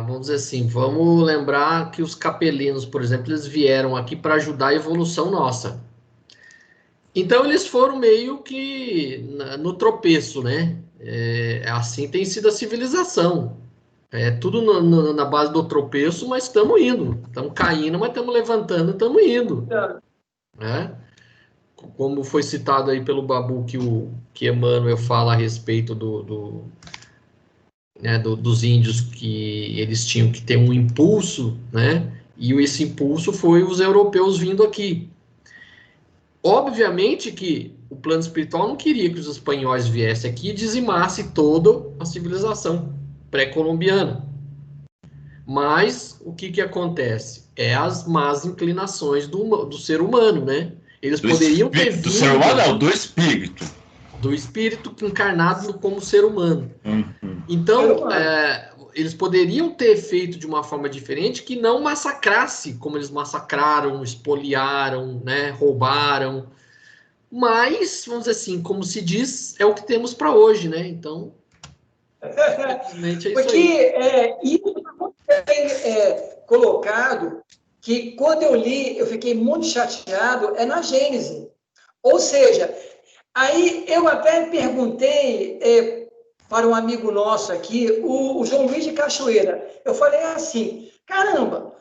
Vamos dizer assim, vamos lembrar que os capelinos, por exemplo, eles vieram aqui para ajudar a evolução nossa. Então, eles foram meio que no tropeço, né? Assim tem sido a civilização. É tudo na base do tropeço, mas estamos indo. Estamos caindo, mas estamos levantando, estamos indo. Né? Como foi citado aí pelo Babu, que Emmanuel fala a respeito dos índios, que eles tinham que ter um impulso, né? E esse impulso foi os europeus vindo aqui. Obviamente que o plano espiritual não queria que os espanhóis viessem aqui e dizimassem toda a civilização pré-colombiana. Mas o que acontece? As más inclinações do ser humano, né? Eles poderiam ter vindo... Do ser humano, não, do espírito. Do espírito encarnado como ser humano. Então, eles poderiam ter feito de uma forma diferente, que não massacrasse, como eles massacraram, espoliaram, né, roubaram. Mas, vamos dizer assim, como se diz, é o que temos para hoje, né? Então, simplesmente é isso aí. Porque isso é muito bem colocado, que quando eu li, eu fiquei muito chateado, é na Gênesis. Ou seja, aí eu até perguntei para um amigo nosso aqui, o João Luiz de Cachoeira, eu falei assim, caramba,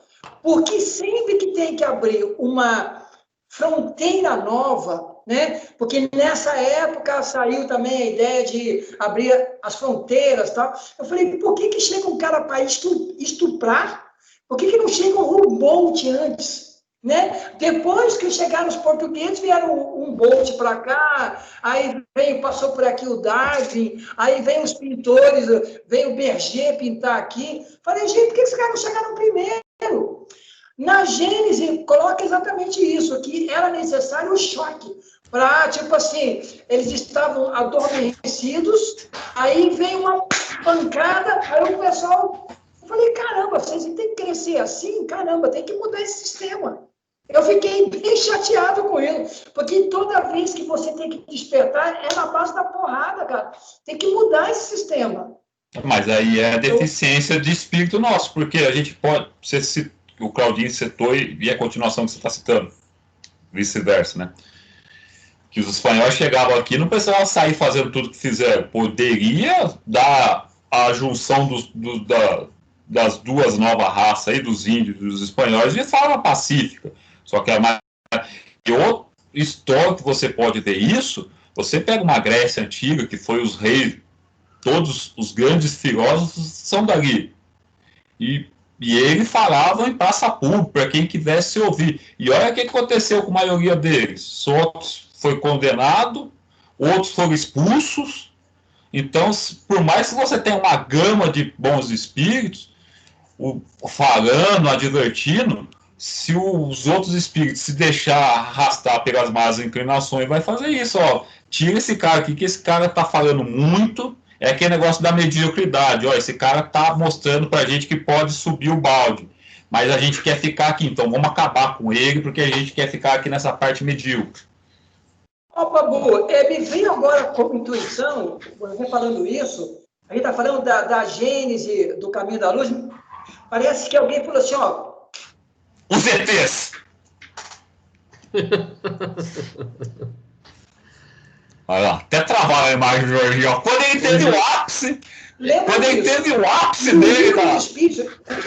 porque sempre que tem que abrir uma fronteira nova, né? Porque nessa época saiu também a ideia de abrir as fronteiras, tal. Eu falei, por que chega um cara para estuprar? Por que não chega um Bolt antes? Né? Depois que chegaram os portugueses, vieram um Bolt para cá, aí passou por aqui o Darwin, aí vem os pintores, vem o Berger pintar aqui. Falei, gente, por que esses caras não chegaram primeiro? Na Gênese, coloca exatamente isso, que era necessário o choque, para, tipo assim, eles estavam adormecidos, aí vem uma pancada, aí o pessoal... Eu falei, caramba, vocês têm que crescer assim? Caramba, tem que mudar esse sistema. Eu fiquei bem chateado com ele, porque toda vez que você tem que despertar, é na base da porrada, cara. Tem que mudar esse sistema. Mas aí é a deficiência de espírito nosso, porque a gente pode... o Claudinho citou e a continuação que você está citando, vice-versa, né? Que os espanhóis chegavam aqui, não precisavam sair fazendo tudo que fizeram. Poderia dar a junção das duas novas raças aí, dos índios e dos espanhóis, de forma pacífica. Só que e outra história que você pode ver isso, você pega uma Grécia antiga, que foi os reis, todos os grandes filósofos são dali. E eles falavam em praça pública, para quem quisesse ouvir. E olha o que aconteceu com a maioria deles. Outros foi condenado, outros foram expulsos. Então, por mais que você tenha uma gama de bons espíritos, falando, advertindo, se os outros espíritos se deixar arrastar pelas más inclinações, vai fazer isso. Ó, tira esse cara aqui, que esse cara está falando muito. É aquele negócio da mediocridade. Ó, esse cara está mostrando para a gente que pode subir o balde, mas a gente quer ficar aqui, então vamos acabar com ele, porque a gente quer ficar aqui nessa parte medíocre. Ó, Babu, me veio agora como intuição, você falando isso, a gente está falando da Gênese, do Caminho da Luz, parece que alguém falou assim, ó... Os ETs! Olha lá, até travaram a imagem do Jorginho. Quando ele teve o ápice, dele, cara.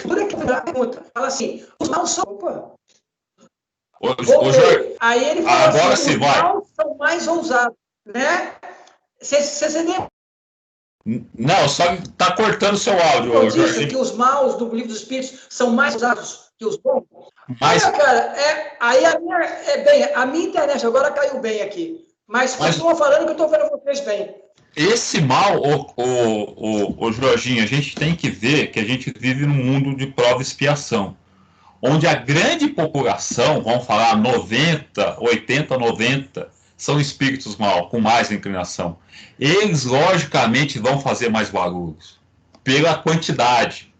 Toda aquela pergunta, fala assim, os maus são... Opa. Aí ele falou agora assim, os maus são mais ousados, né? Você lembra? Não, só que tá cortando seu áudio. Eu disse que os maus do livro dos Espíritos são mais ousados que os bons. Mas... Olha, cara, aí a minha internet agora caiu bem aqui. Mas continua falando que eu estou vendo vocês bem. Esse mal, o Jorginho, a gente tem que ver que a gente vive num mundo de prova e expiação, onde a grande população, vamos falar 90, 80, 90, são espíritos mal, com mais inclinação. Eles, logicamente, vão fazer mais barulhos, pela quantidade.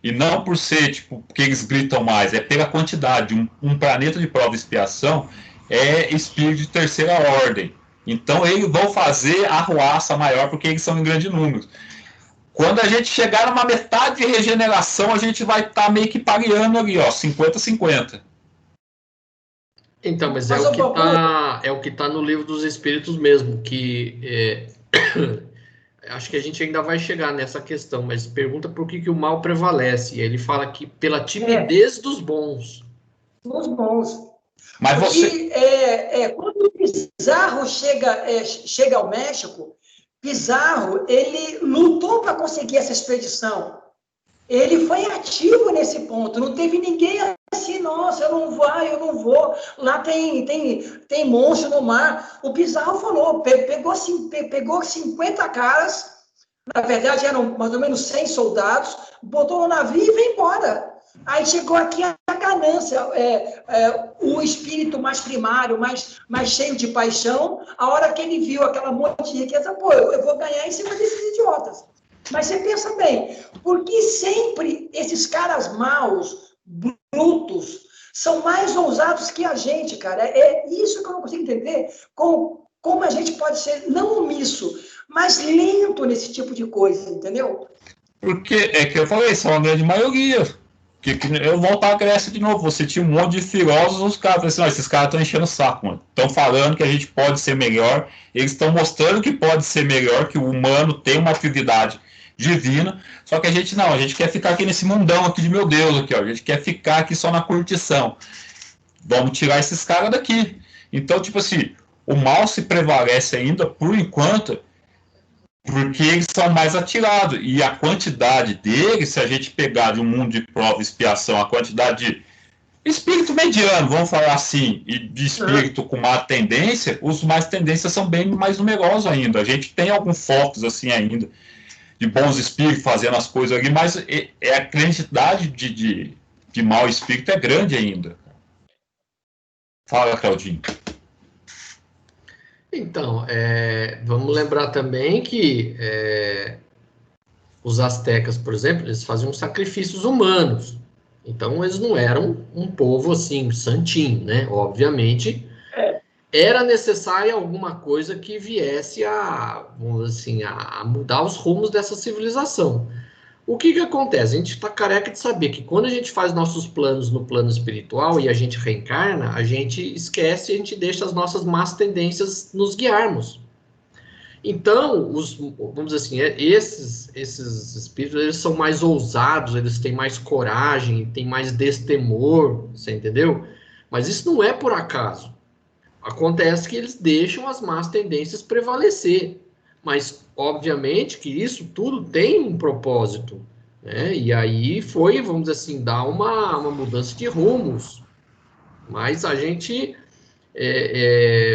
E não por ser, tipo, porque eles gritam mais, é pela quantidade. Um planeta de prova e expiação é espírito de terceira ordem. Então, eles vão fazer a arruaça maior, porque eles são em grande número. Quando a gente chegar numa metade de regeneração, a gente vai estar meio que pareando ali, ó, 50-50. Então, mas é o que tá no Livro dos Espíritos mesmo, que acho que a gente ainda vai chegar nessa questão, mas pergunta por que o mal prevalece. E aí ele fala que pela timidez dos bons. Dos bons. Mas porque, quando o Pizarro chega ao México, Pizarro, ele lutou para conseguir essa expedição. Ele foi ativo nesse ponto. Não teve ninguém assim, nossa, eu não vou. Lá tem monstro no mar. O Pizarro falou, pegou 50 caras, na verdade eram mais ou menos 100 soldados, botou no navio e veio embora. Aí chegou aqui a ganância, o espírito mais primário, mais cheio de paixão. A hora que ele viu aquela monte de riqueza, pô, eu vou ganhar em cima desses idiotas. Mas você pensa bem, por que sempre esses caras maus, brutos, são mais ousados que a gente, cara? É isso que eu não consigo entender, como a gente pode ser, não omisso, mas lento nesse tipo de coisa, entendeu? Porque é que eu falei, são a grande maioria. Eu volto à Grécia de novo. Você tinha um monte de filósofos, os caras falaram assim, esses caras estão enchendo o saco, mano. Estão falando que a gente pode ser melhor, eles estão mostrando que pode ser melhor, que o humano tem uma atividade divina, só que a gente não, a gente quer ficar aqui nesse mundão aqui de meu Deus, aqui, ó, a gente quer ficar aqui só na curtição. Vamos tirar esses caras daqui. Então, tipo assim, o mal se prevalece ainda, por enquanto, porque eles são mais atirados. E a quantidade deles, se a gente pegar de um mundo de prova e expiação, a quantidade de espírito mediano, vamos falar assim, e de espírito com má tendência, os mais tendências são bem mais numerosos ainda. A gente tem alguns focos assim ainda, de bons espíritos fazendo as coisas ali, mas a quantidade de mau espírito é grande ainda. Fala, Claudinho. Então, vamos lembrar também que os astecas, por exemplo, eles faziam sacrifícios humanos. Então, eles não eram um povo, assim, santinho, né? Obviamente, era necessária alguma coisa que viesse vamos assim, a mudar os rumos dessa civilização. O que acontece? A gente está careca de saber que quando a gente faz nossos planos no plano espiritual e a gente reencarna, a gente esquece e a gente deixa as nossas más tendências nos guiarmos. Então, vamos dizer assim, esses espíritos, eles são mais ousados, eles têm mais coragem, têm mais destemor, você entendeu? Mas isso não é por acaso. Acontece que eles deixam as más tendências prevalecer. Mas, obviamente, que isso tudo tem um propósito, né? E aí foi, vamos dizer assim, dar uma mudança de rumos. Mas a gente,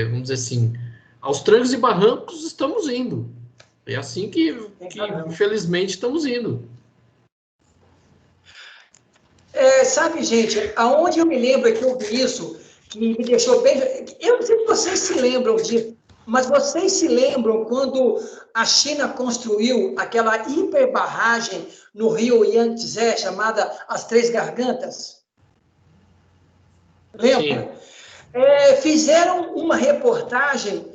vamos dizer assim, aos trancos e barrancos estamos indo. É assim que infelizmente, estamos indo. Sabe, gente, aonde eu me lembro que eu vi isso, que me deixou bem... Eu não sei se vocês se lembram disso, mas vocês se lembram quando a China construiu aquela hiperbarragem no rio Yangtze, chamada As Três Gargantas? Lembra? Fizeram uma reportagem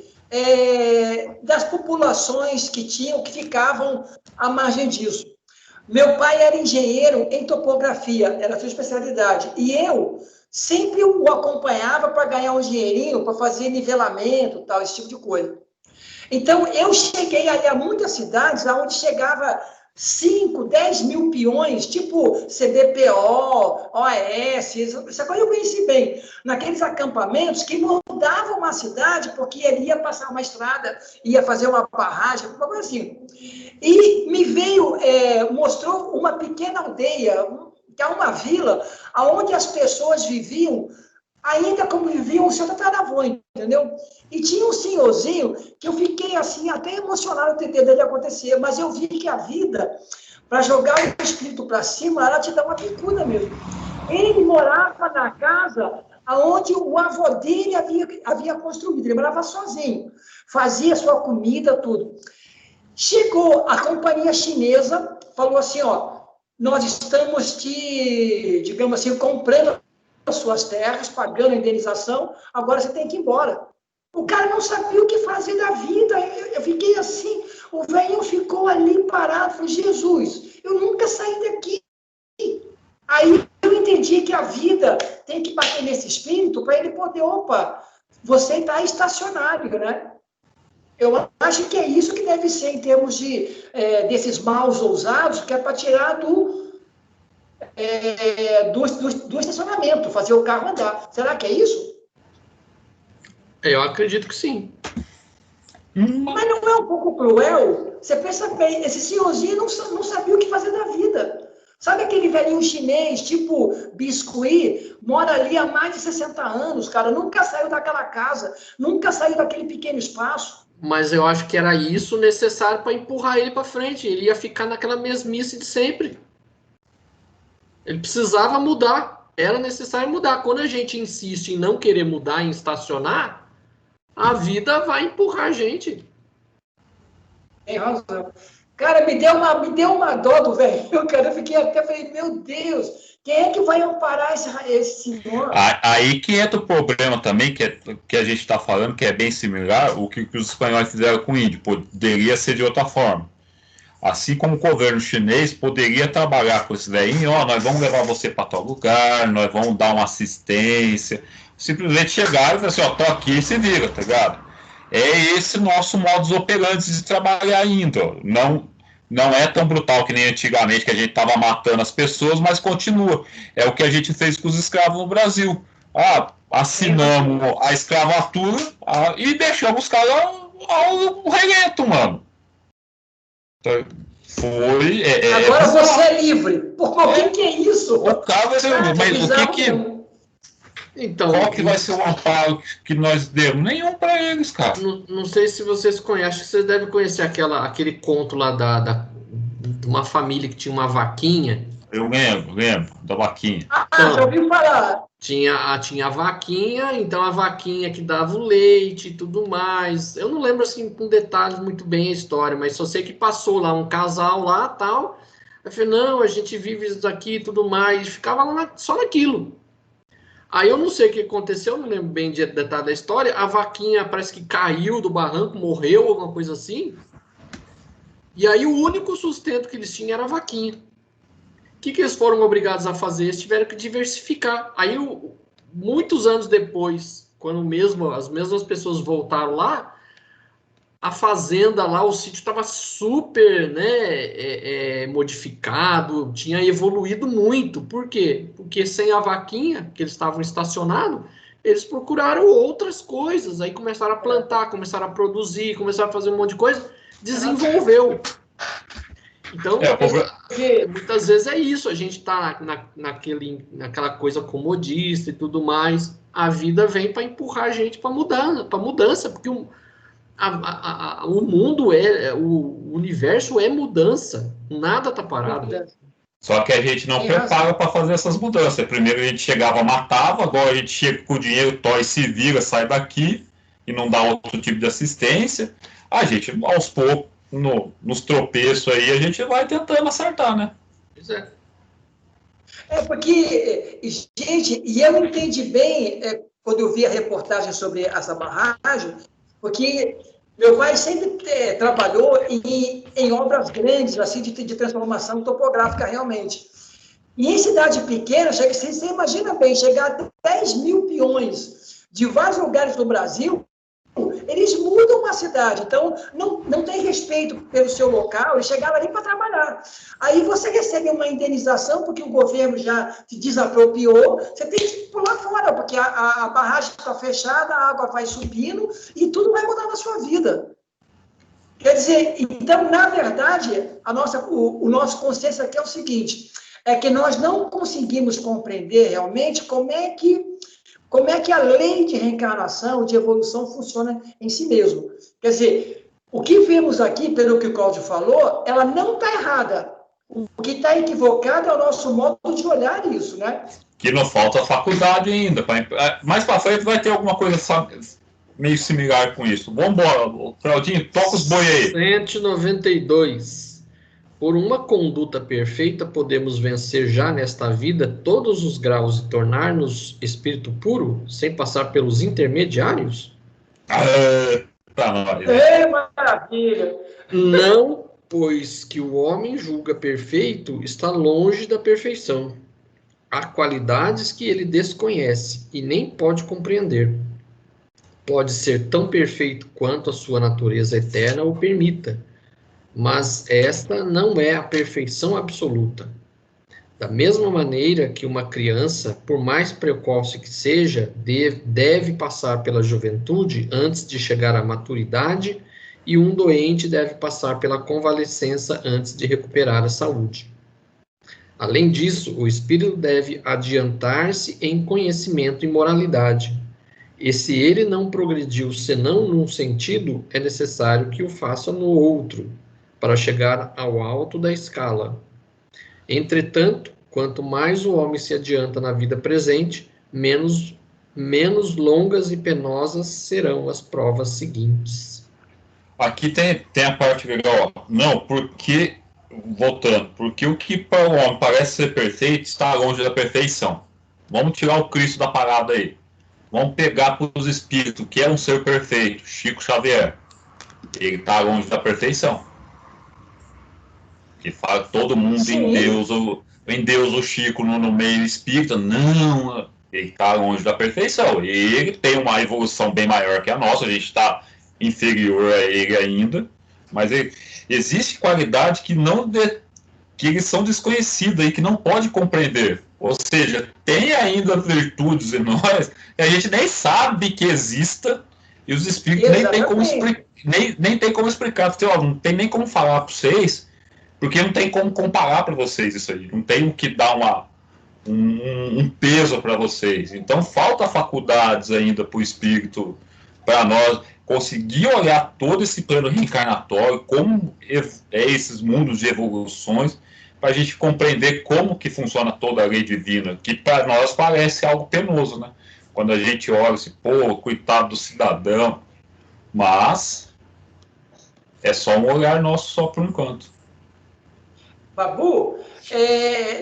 das populações que ficavam à margem disso. Meu pai era engenheiro em topografia, era a sua especialidade, e eu sempre o acompanhava para ganhar um dinheirinho, para fazer nivelamento, tal, esse tipo de coisa. Então, eu cheguei ali a muitas cidades onde chegava 5, 10 mil peões, tipo CDPO, OAS, essa coisa eu conheci bem, naqueles acampamentos que mudavam uma cidade porque ele ia passar uma estrada, ia fazer uma barragem, uma coisa assim. E me veio, mostrou uma pequena aldeia, que é uma vila, onde as pessoas viviam ainda como viviam o seu tataravô, entendeu? E tinha um senhorzinho que eu fiquei assim, até emocionado de ter dele acontecer, mas eu vi que a vida, para jogar o espírito para cima, ela te dá uma picuda mesmo. Ele morava na casa onde o avô dele havia construído, ele morava sozinho, fazia sua comida, tudo. Chegou a companhia chinesa, falou assim, nós estamos digamos assim, comprando as suas terras, pagando a indenização, agora você tem que ir embora. O cara não sabia o que fazer da vida, eu fiquei assim, o velho ficou ali parado, falei, Jesus, eu nunca saí daqui. Aí eu entendi que a vida tem que bater nesse espírito para ele poder, você está estacionário, né? Eu acho que é isso que deve ser em termos desses maus ousados, que é para tirar do estacionamento, fazer o carro andar. Será que é isso? Eu acredito que sim. Mas não é um pouco cruel? Você pensa bem, esse senhorzinho não sabia o que fazer da vida. Sabe aquele velhinho chinês, tipo Biscuit, mora ali há mais de 60 anos, cara, nunca saiu daquela casa, nunca saiu daquele pequeno espaço. Mas eu acho que era isso necessário para empurrar ele para frente. Ele ia ficar naquela mesmice de sempre. Ele precisava mudar. Era necessário mudar. Quando a gente insiste em não querer mudar, em estacionar, a vida vai empurrar a gente. Tem razão. Cara, me deu uma dó do velho, cara. Eu fiquei até, falei, meu Deus, quem é que vai amparar esse senhor? Aí que entra o problema também, que a gente está falando, que é bem similar, o que os espanhóis fizeram com o índio. Poderia ser de outra forma. Assim como o governo chinês poderia trabalhar com esse velhinho, nós vamos levar você para tal lugar, nós vamos dar uma assistência, simplesmente chegar e falar assim, tô aqui e se vira, tá ligado? É esse nosso modus operandi de trabalhar ainda, não é tão brutal que nem antigamente, que a gente estava matando as pessoas, mas continua. É o que a gente fez com os escravos no Brasil. Assinamos a escravatura e deixamos os caras ao relento, mano. Foi. Agora você é livre. Por que é isso? O cara vai ser livre. Mas o que. Então, qual que vai ser o amparo que nós demos? Nenhum para eles, cara. Não sei se vocês conhecem, acho que vocês devem conhecer aquele conto lá de uma família que tinha uma vaquinha. Eu lembro da vaquinha. Então, já ouvi falar. Tinha a vaquinha, então a vaquinha que dava o leite e tudo mais. Eu não lembro assim com detalhes muito bem a história, mas só sei que passou lá um casal lá tal. Eu falei, não, a gente vive isso daqui e tudo mais. E ficava lá só naquilo. Aí eu não sei o que aconteceu, não lembro bem de detalhe da história. A vaquinha parece que caiu do barranco, morreu, alguma coisa assim. E aí o único sustento que eles tinham era a vaquinha. O que eles foram obrigados a fazer? Eles tiveram que diversificar. Aí, muitos anos depois, quando as mesmas pessoas voltaram lá, a fazenda lá, o sítio estava super, né, modificado, tinha evoluído muito. Por quê? Porque sem a vaquinha, que eles estavam estacionados, eles procuraram outras coisas. Aí começaram a plantar, começaram a produzir, começaram a fazer um monte de coisa. Desenvolveu. Então, muitas vezes é isso, a gente está naquela coisa comodista e tudo mais, a vida vem para empurrar a gente para mudança, porque o mundo o universo é mudança, nada está parado. Só que a gente não prepara para fazer essas mudanças. Primeiro a gente chegava, matava, agora a gente chega com o dinheiro, e se vira, sai daqui, e não dá outro tipo de assistência. A gente, aos poucos, nos tropeços aí, a gente vai tentando acertar, né? Pois é. Porque, gente, e eu entendi bem quando eu vi a reportagem sobre essa barragem, porque meu pai sempre trabalhou em obras grandes, assim, de transformação topográfica, realmente. E em cidade pequena, você imagina bem, chegar a 10 mil peões de vários lugares do Brasil, eles mudam uma cidade, então não tem respeito pelo seu local, eles chegaram ali para trabalhar. Aí você recebe uma indenização, porque o governo já te desapropriou, você tem que pular fora, porque a barragem está fechada, a água vai subindo e tudo vai mudar na sua vida. Quer dizer, então, na verdade, o nosso consenso aqui é o seguinte, é que nós não conseguimos compreender realmente como é que a lei de reencarnação, de evolução, funciona em si mesmo. Quer dizer, o que vemos aqui, pelo que o Cláudio falou, ela não está errada. O que está equivocado é o nosso modo de olhar isso, né? Que não falta faculdade ainda. Mais para frente vai ter alguma coisa meio similar com isso. Vamos embora, Claudinho, toca os boi aí. 192. Por uma conduta perfeita, podemos vencer já nesta vida todos os graus e tornar-nos espírito puro, sem passar pelos intermediários? Maravilha! Não, pois que o homem julga perfeito está longe da perfeição. Há qualidades que ele desconhece e nem pode compreender. Pode ser tão perfeito quanto a sua natureza eterna o permita, mas esta não é a perfeição absoluta. Da mesma maneira que uma criança, por mais precoce que seja, deve passar pela juventude antes de chegar à maturidade, e um doente deve passar pela convalescença antes de recuperar a saúde. Além disso, o espírito deve adiantar-se em conhecimento e moralidade. E se ele não progrediu senão num sentido, é necessário que o faça no outro, para chegar ao alto da escala. Entretanto, quanto mais o homem se adianta na vida presente, menos longas e penosas serão as provas seguintes. Aqui tem a parte legal. Não, porque, voltando, porque o que para o homem parece ser perfeito está longe da perfeição. Vamos tirar o Cristo da parada aí. Vamos pegar para os espíritos, que é um ser perfeito, Chico Xavier. Ele está longe da perfeição. que fala todo mundo em Deus, o Chico no meio espírita. Não, ele está longe da perfeição. Ele tem uma evolução bem maior que a nossa, a gente está inferior a ele ainda, mas existe qualidade que que eles são desconhecidos e que não pode compreender. Ou seja, tem ainda virtudes em nós que a gente nem sabe que exista, e os espíritos nem tem como explicar. Nem tem como explicar, não tem nem como falar para vocês, porque não tem como comparar para vocês isso aí, não tem o que dar um peso para vocês. Então falta faculdades ainda para o espírito, para nós conseguir olhar todo esse plano reencarnatório, como é esses mundos de evoluções, para a gente compreender como que funciona toda a lei divina, que para nós parece algo penoso, né? Quando a gente olha assim, pô, coitado do cidadão, mas é só um olhar nosso só por enquanto. Babu,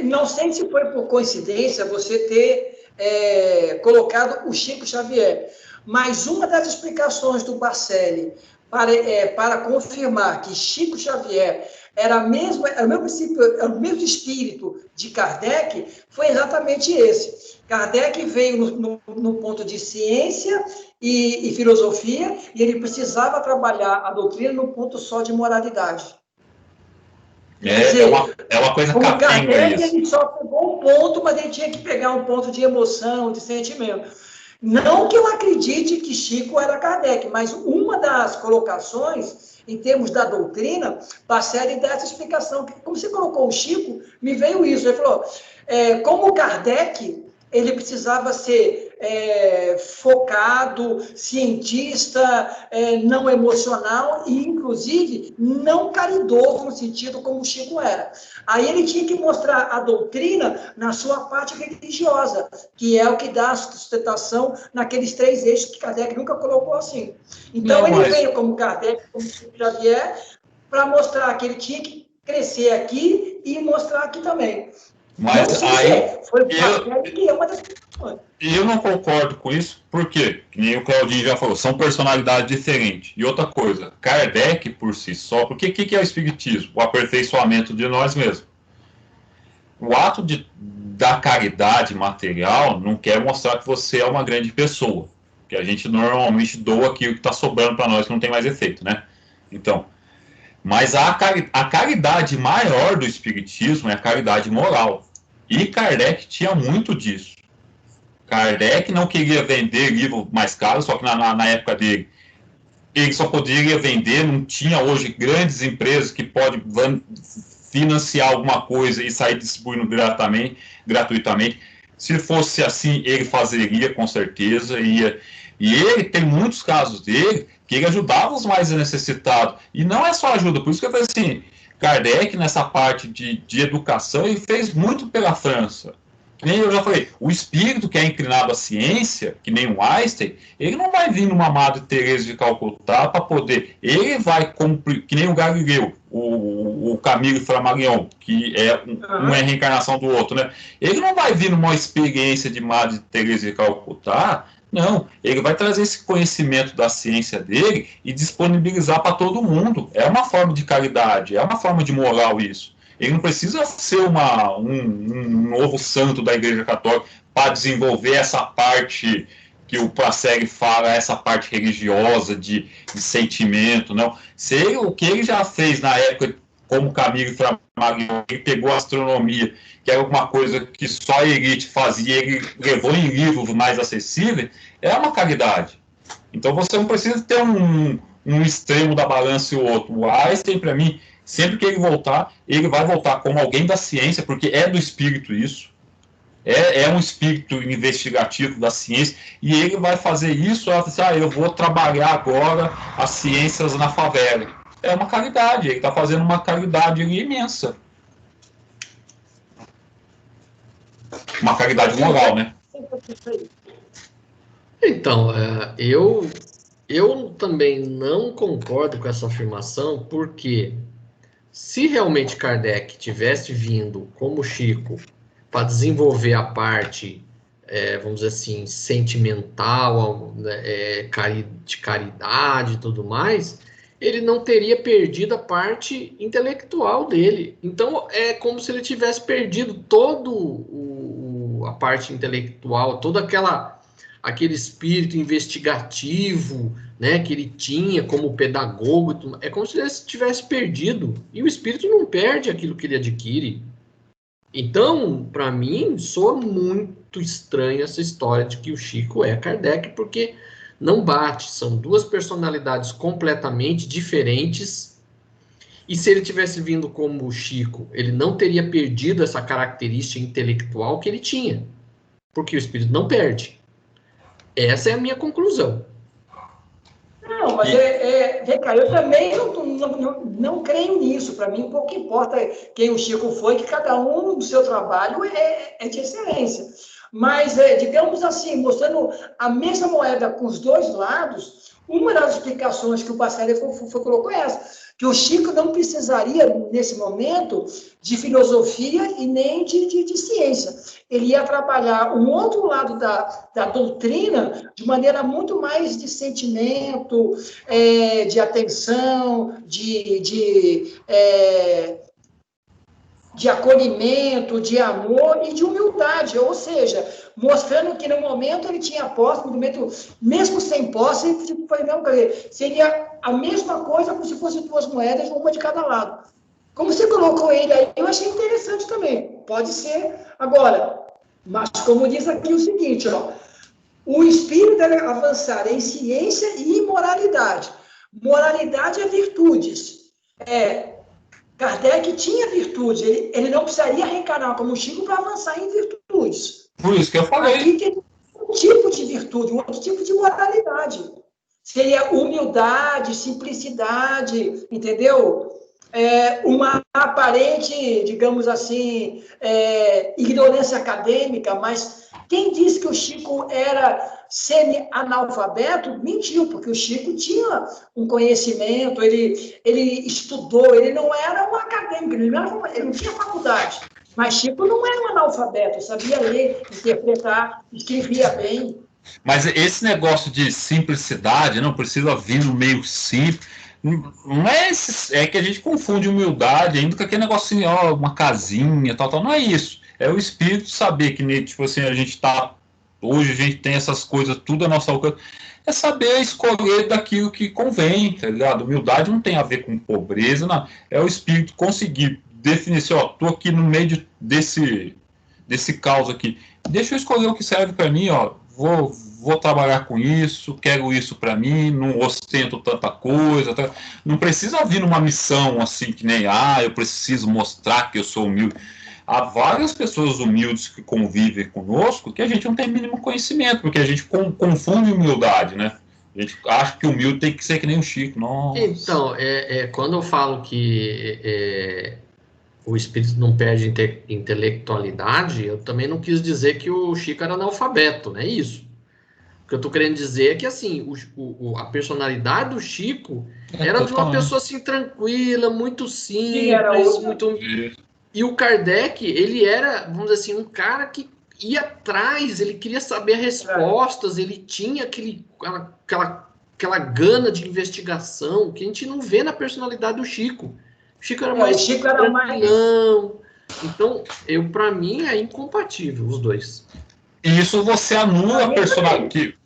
não sei se foi por coincidência você ter colocado o Chico Xavier, mas uma das explicações do Bacelli para confirmar que Chico Xavier era o mesmo espírito de Kardec foi exatamente esse. Kardec veio no ponto de ciência e filosofia, e ele precisava trabalhar a doutrina no ponto só de moralidade. É uma coisa capenga isso. Ele só pegou um ponto, mas ele tinha que pegar um ponto de emoção, de sentimento. Não que eu acredite que Chico era Kardec, mas uma das colocações, em termos da doutrina, Bacelli dá essa explicação. Como você colocou o Chico, me veio isso. Ele falou, como Kardec, ele precisava ser focado, cientista, não emocional e, inclusive, não caridoso no sentido como o Chico era. Aí ele tinha que mostrar a doutrina na sua parte religiosa, que é o que dá sustentação naqueles 3 eixos que Kardec nunca colocou assim. Então, veio como Kardec, como Chico Xavier, para mostrar que ele tinha que crescer aqui e mostrar aqui também. Mas aí, foi o Kardec que é uma das questões. E eu não concordo com isso, porque, que nem o Claudinho já falou, são personalidades diferentes. E outra coisa, Kardec por si só, porque o que é o espiritismo? O aperfeiçoamento de nós mesmos. O ato da caridade material não quer mostrar que você é uma grande pessoa, que a gente normalmente doa aquilo que está sobrando para nós, que não tem mais efeito, né? Então, mas a caridade maior do espiritismo é a caridade moral. E Kardec tinha muito disso. Kardec não queria vender livro mais caro, só que na época dele ele só poderia vender, não tinha hoje grandes empresas que podem financiar alguma coisa e sair distribuindo gratuitamente. Se fosse assim, ele fazeria com certeza. E ele tem muitos casos dele que ele ajudava os mais necessitados. E não é só ajuda, por isso que eu falei assim, Kardec nessa parte de educação, ele fez muito pela França. Que nem eu já falei, o espírito que é inclinado à ciência, que nem o Einstein, ele não vai vir numa Madre Teresa de Calcutá para poder, ele vai cumprir, que nem o Galileu, o Camilo Flammarion, que um é reencarnação do outro, né? Ele não vai vir numa experiência de Madre Teresa de Calcutá, não, ele vai trazer esse conhecimento da ciência dele e disponibilizar para todo mundo. É uma forma de caridade, é uma forma de moral isso. Ele não precisa ser um novo santo da Igreja Católica para desenvolver essa parte que o Prassegui fala, essa parte religiosa de sentimento, não. O que ele já fez na época, como Camilo Flammarion, ele pegou a astronomia, que era uma coisa que só a elite fazia, ele levou em livros mais acessíveis, é uma caridade. Então você não precisa ter um extremo da balança e o outro. O Einstein, para mim, sempre que ele voltar, ele vai voltar como alguém da ciência, porque é do espírito isso. É um espírito investigativo da ciência, e ele vai fazer isso, eu vou trabalhar agora as ciências na favela. É uma caridade, ele está fazendo uma caridade imensa. Uma caridade moral, né? Então, eu também não concordo com essa afirmação, porque se realmente Kardec tivesse vindo, como Chico, para desenvolver a parte, vamos dizer assim, sentimental, de caridade e tudo mais, ele não teria perdido a parte intelectual dele. Então, é como se ele tivesse perdido a parte intelectual, todo aquele espírito investigativo, né, que ele tinha como pedagogo. É como se ele tivesse perdido. E o espírito não perde aquilo que ele adquire. Então, para mim, soa muito estranha essa história de que o Chico é Kardec, porque não bate. São duas personalidades completamente diferentes. E se ele tivesse vindo como o Chico, ele não teria perdido essa característica intelectual que ele tinha. Porque o espírito não perde. Essa é a minha conclusão. Não, mas vem cá, eu também não creio nisso. Para mim, pouco importa quem o Chico foi, que cada um do seu trabalho é de excelência. Mas, digamos assim, mostrando a mesma moeda com os dois lados, uma das explicações que o Bacelli colocou é essa, que o Chico não precisaria, nesse momento, de filosofia e nem de ciência. Ele ia trabalhar um outro lado da doutrina de maneira muito mais de sentimento, de atenção, de acolhimento, de amor e de humildade, ou seja, mostrando que no momento ele tinha posse, no momento, mesmo sem posse, seria a mesma coisa como se fossem duas moedas, uma de cada lado. Como você colocou ele aí, eu achei interessante também, pode ser. Agora, mas como diz aqui o seguinte, ó, o espírito deve avançar em ciência e imoralidade. Moralidade é virtudes. Kardec tinha virtudes, ele não precisaria reencarnar como Chico para avançar em virtudes. Por isso que eu falei. Aqui tem um tipo de virtude, um outro tipo de moralidade. Seria humildade, simplicidade, entendeu? Uma aparente, digamos assim, ignorância acadêmica, mas quem disse que o Chico era semi-analfabeto, mentiu, porque o Chico tinha um conhecimento, ele estudou, ele não era um acadêmico, ele não tinha faculdade, mas Chico não era um analfabeto, sabia ler, interpretar, escrevia bem. Mas esse negócio de simplicidade, não precisa vir no meio simples, não é que a gente confunde humildade ainda com aquele negocinho, ó, uma casinha, tal, não é isso. É o espírito saber que, tipo assim, hoje a gente tem essas coisas, tudo a nossa alcance, é saber escolher daquilo que convém, tá ligado? Humildade não tem a ver com pobreza, não. É o espírito conseguir definir assim, ó, tô aqui no meio desse caos aqui, deixa eu escolher o que serve para mim, ó, vou trabalhar com isso, quero isso para mim, não ostento tanta coisa, tá? Não precisa vir numa missão assim que nem, eu preciso mostrar que eu sou humilde. Há várias pessoas humildes que convivem conosco que a gente não tem mínimo conhecimento, porque a gente confunde humildade, né? A gente acha que humilde tem que ser que nem o Chico. Nossa. Então, quando eu falo que o espírito não perde intelectualidade, eu também não quis dizer que o Chico era analfabeto, não é isso. O que eu estou querendo dizer é que, assim, a personalidade do Chico era de uma pessoa, assim, tranquila, muito simples, muito... E o Kardec, ele era, vamos dizer assim, um cara que ia atrás, ele queria saber respostas, ele tinha aquela gana de investigação que a gente não vê na personalidade do Chico. O Chico era mais tranquilão. Então, para mim, é incompatível os dois. E isso você anula a personalidade.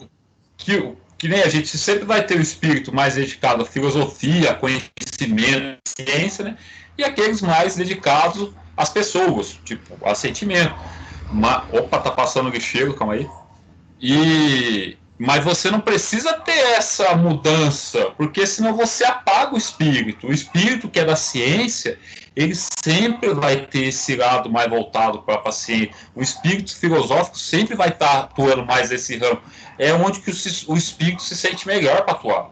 Que nem a gente sempre vai ter o espírito mais dedicado à filosofia, conhecimento, ciência, né? E aqueles mais dedicados às pessoas, tipo, a sentimento. Opa, tá passando o lixeiro, calma aí. Mas você não precisa ter essa mudança, porque senão você apaga o espírito. O espírito que é da ciência, ele sempre vai ter esse lado mais voltado para a paciente. O espírito filosófico sempre vai estar atuando mais nesse ramo. É onde que o espírito se sente melhor para atuar.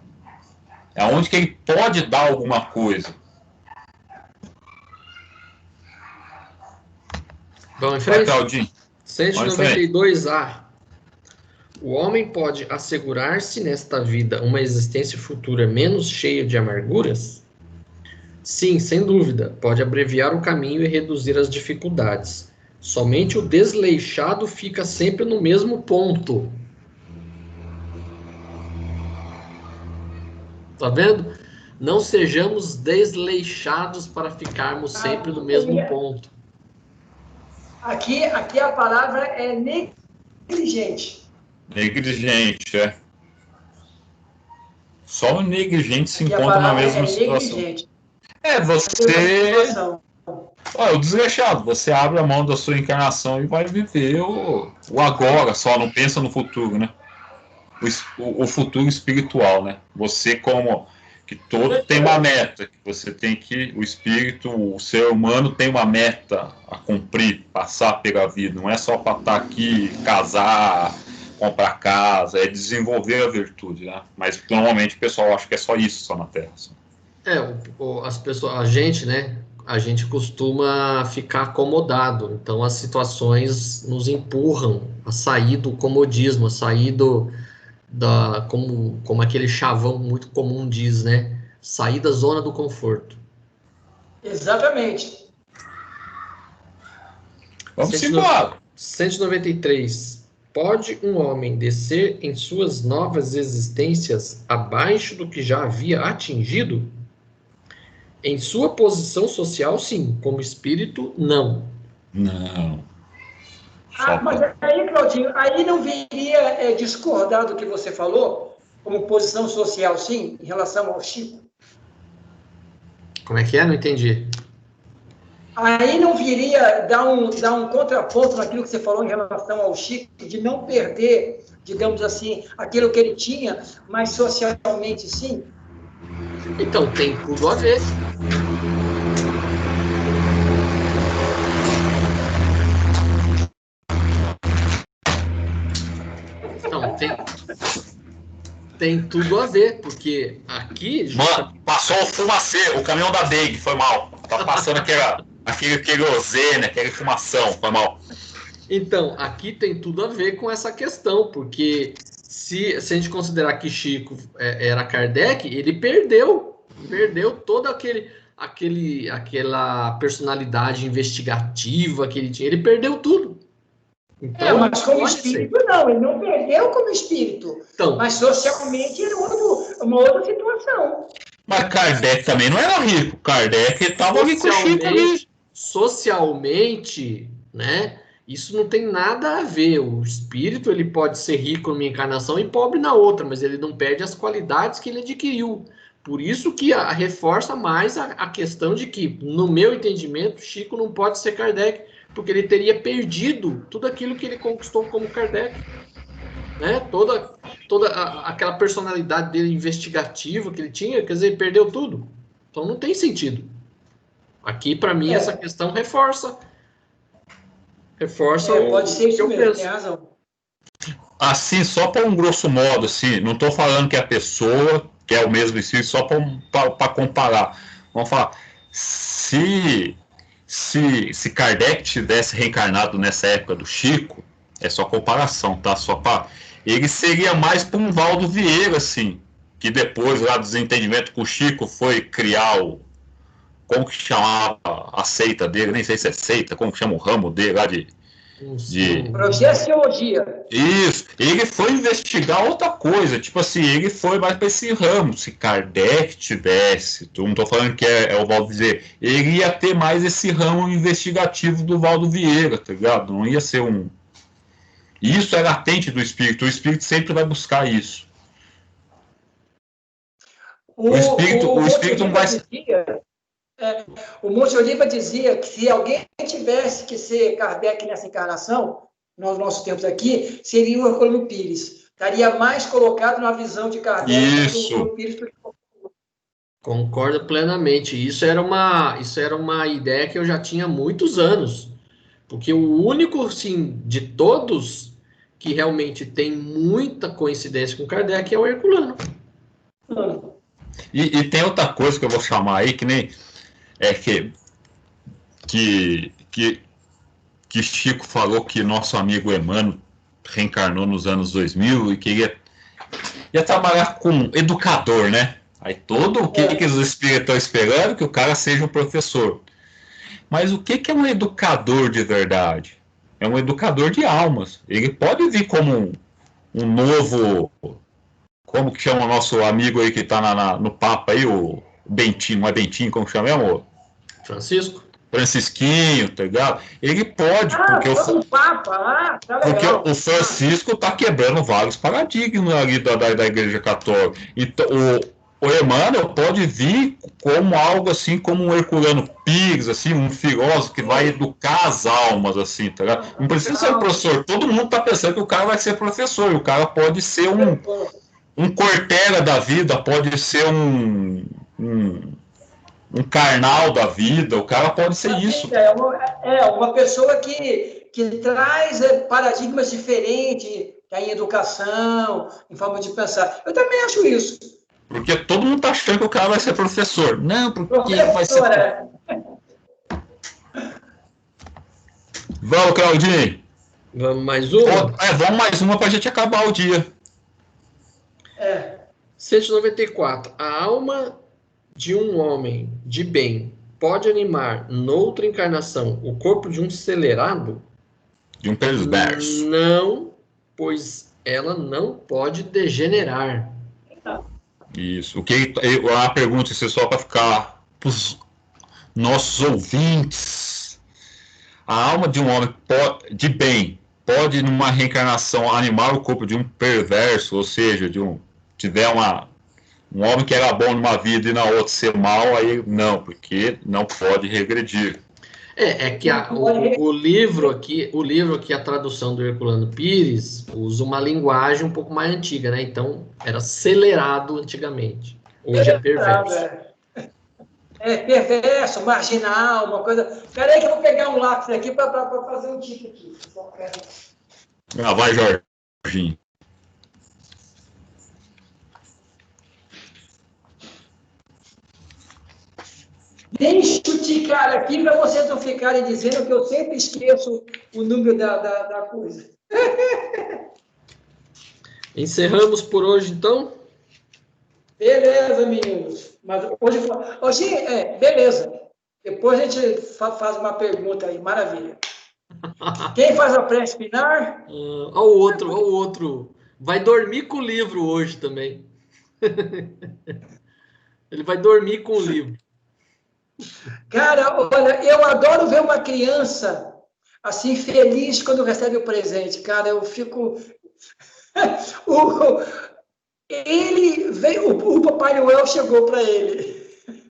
É onde que ele pode dar alguma coisa. Vamos em frente? Vai, Claudinho. 192A. O homem pode assegurar-se nesta vida uma existência futura menos cheia de amarguras? Sim, sem dúvida. Pode abreviar o caminho e reduzir as dificuldades. Somente o desleixado fica sempre no mesmo ponto. Tá vendo? Não sejamos desleixados para ficarmos sempre no mesmo ponto. Aqui a palavra é negligente. Negligente, é. Só o negligente se encontra na mesma situação. Negligente. Você... o desleixado, você abre a mão da sua encarnação e vai viver o agora, só não pensa no futuro, né? O futuro espiritual, né? Você como... que todo tem uma meta, que você tem que... O espírito, o ser humano tem uma meta a cumprir, passar pela vida. Não é só para estar aqui, casar, comprar casa, é desenvolver a virtude, né? Mas normalmente o pessoal acha que é só isso, só na Terra. Assim. As pessoas, a gente, né? A gente costuma ficar acomodado. Então as situações nos empurram a sair do comodismo, a sair como aquele chavão muito comum diz, né? Sair da zona do conforto. Exatamente. Vamos embora. 193. Pode um homem descer em suas novas existências abaixo do que já havia atingido? Em sua posição social, sim. Como espírito, não. Não. Mas aí, Claudinho, aí não viria discordar do que você falou, como posição social, sim, em relação ao Chico? Como é que é? Não entendi. Aí não viria dar um contraponto naquilo que você falou em relação ao Chico, de não perder, digamos assim, aquilo que ele tinha, mas socialmente, sim? Então, tem tudo a ver. Então, tem tudo a ver, porque aqui... Mano, passou o fumacê, o caminhão da DEG, foi mal. Tá passando aquele querosene, aquela fumação, foi mal. Então, aqui tem tudo a ver com essa questão, porque se a gente considerar que Chico era Kardec, ele perdeu toda aquela personalidade investigativa que ele tinha, ele perdeu tudo. Então, mas como espírito não, ele não perdeu como espírito, então, mas socialmente era uma outra situação. Mas Kardec também não era rico, Kardec estava ali com o Chico ali. Socialmente, né? Isso não tem nada a ver. O espírito ele pode ser rico numa encarnação e pobre na outra, mas ele não perde as qualidades que ele adquiriu. Por isso que reforça mais a questão de que, no meu entendimento, Chico não pode ser Kardec, porque ele teria perdido tudo aquilo que ele conquistou como Kardec. Né? Toda aquela personalidade dele investigativa que ele tinha, quer dizer, ele perdeu tudo. Então não tem sentido. Aqui, para mim, essa questão reforça pode ser isso mesmo, tem razão. Assim, só para um grosso modo, assim, não estou falando que a pessoa que é o mesmo espírito, só para comparar. Vamos falar, se Kardec tivesse reencarnado nessa época do Chico, é só comparação, tá? Ele seria mais para um Valdo Vieira, assim, que depois lá do desentendimento com o Chico foi criar como que chamava a seita dele, nem sei se é seita, como que chama o ramo dele lá de Projeciologia. Isso, ele foi investigar outra coisa, tipo assim, ele foi mais para esse ramo. Se Kardec tivesse, não estou falando que é o Valdo Vieira, ele ia ter mais esse ramo investigativo do Valdo Vieira, tá ligado? Não ia ser um... Isso é latente do espírito, o espírito sempre vai buscar isso. O espírito não vai... O Monte Oliva dizia que se alguém tivesse que ser Kardec nessa encarnação, nos nossos tempos aqui, seria o Hercúleo Pires. Estaria mais colocado na visão de Kardec do Hercúleo Pires. Concordo plenamente. Isso era uma ideia que eu já tinha há muitos anos. Porque o único, assim, de todos que realmente tem muita coincidência com Kardec é o Herculano. E tem outra coisa que eu vou chamar aí, que nem... que Chico falou que nosso amigo Emmanuel reencarnou nos anos 2000 e que ia trabalhar com educador, né? Aí todo o que os espíritos estão esperando que o cara seja um professor. Mas o que é um educador de verdade? É um educador de almas. Ele pode vir como um novo... Como que chama o nosso amigo aí que está no Papa aí, o Bentinho, não é Bentinho, como chama, amor? Francisquinho, tá ligado? Ele pode, o Papa, tá porque legal. o Francisco está quebrando vários paradigmas ali da Igreja Católica. Então, o Emmanuel pode vir como algo assim, como um Herculano Pires, assim, um filósofo que vai educar as almas, assim, tá ligado? Não precisa ser professor. Todo mundo está pensando que o cara vai ser professor, e o cara pode ser um Cortella da vida, pode ser um carnal da vida, o cara pode ser isso. Uma pessoa que traz paradigmas diferentes em educação, em forma de pensar. Eu também acho isso. Porque todo mundo tá achando que o cara vai ser professor. Não, porque vai ser... Vamos, Claudinho. Vamos mais uma? Vamos mais uma para a gente acabar o dia. 194. A alma de um homem de bem pode animar, noutra encarnação, o corpo de um celerado? De um perverso. Não, pois ela não pode degenerar. Isso. A pergunta, isso é só para ficar para os nossos ouvintes. A alma de um homem de bem pode, numa reencarnação, animar o corpo de um perverso, ou seja, tiver um homem que era bom numa vida e na outra ser mal, aí não, porque não pode regredir. É que o livro aqui, a tradução do Herculano Pires, usa uma linguagem um pouco mais antiga, né? Então, era acelerado antigamente. Hoje é perverso. Perverso, marginal, uma coisa... Peraí que eu vou pegar um lápis aqui para fazer um tipo aqui. Vai, Jorginho. Deixa eu ticar aqui para vocês não ficarem dizendo que eu sempre esqueço o número da coisa. Encerramos por hoje, então? Beleza, meninos. Mas hoje beleza. Depois a gente faz uma pergunta aí, maravilha. Quem faz a prece final? Olha o outro. Vai dormir com o livro hoje também. Ele vai dormir com o livro. Cara, olha, eu adoro ver uma criança assim feliz quando recebe o presente. Cara, eu fico... Ele veio, o Papai Noel chegou para ele.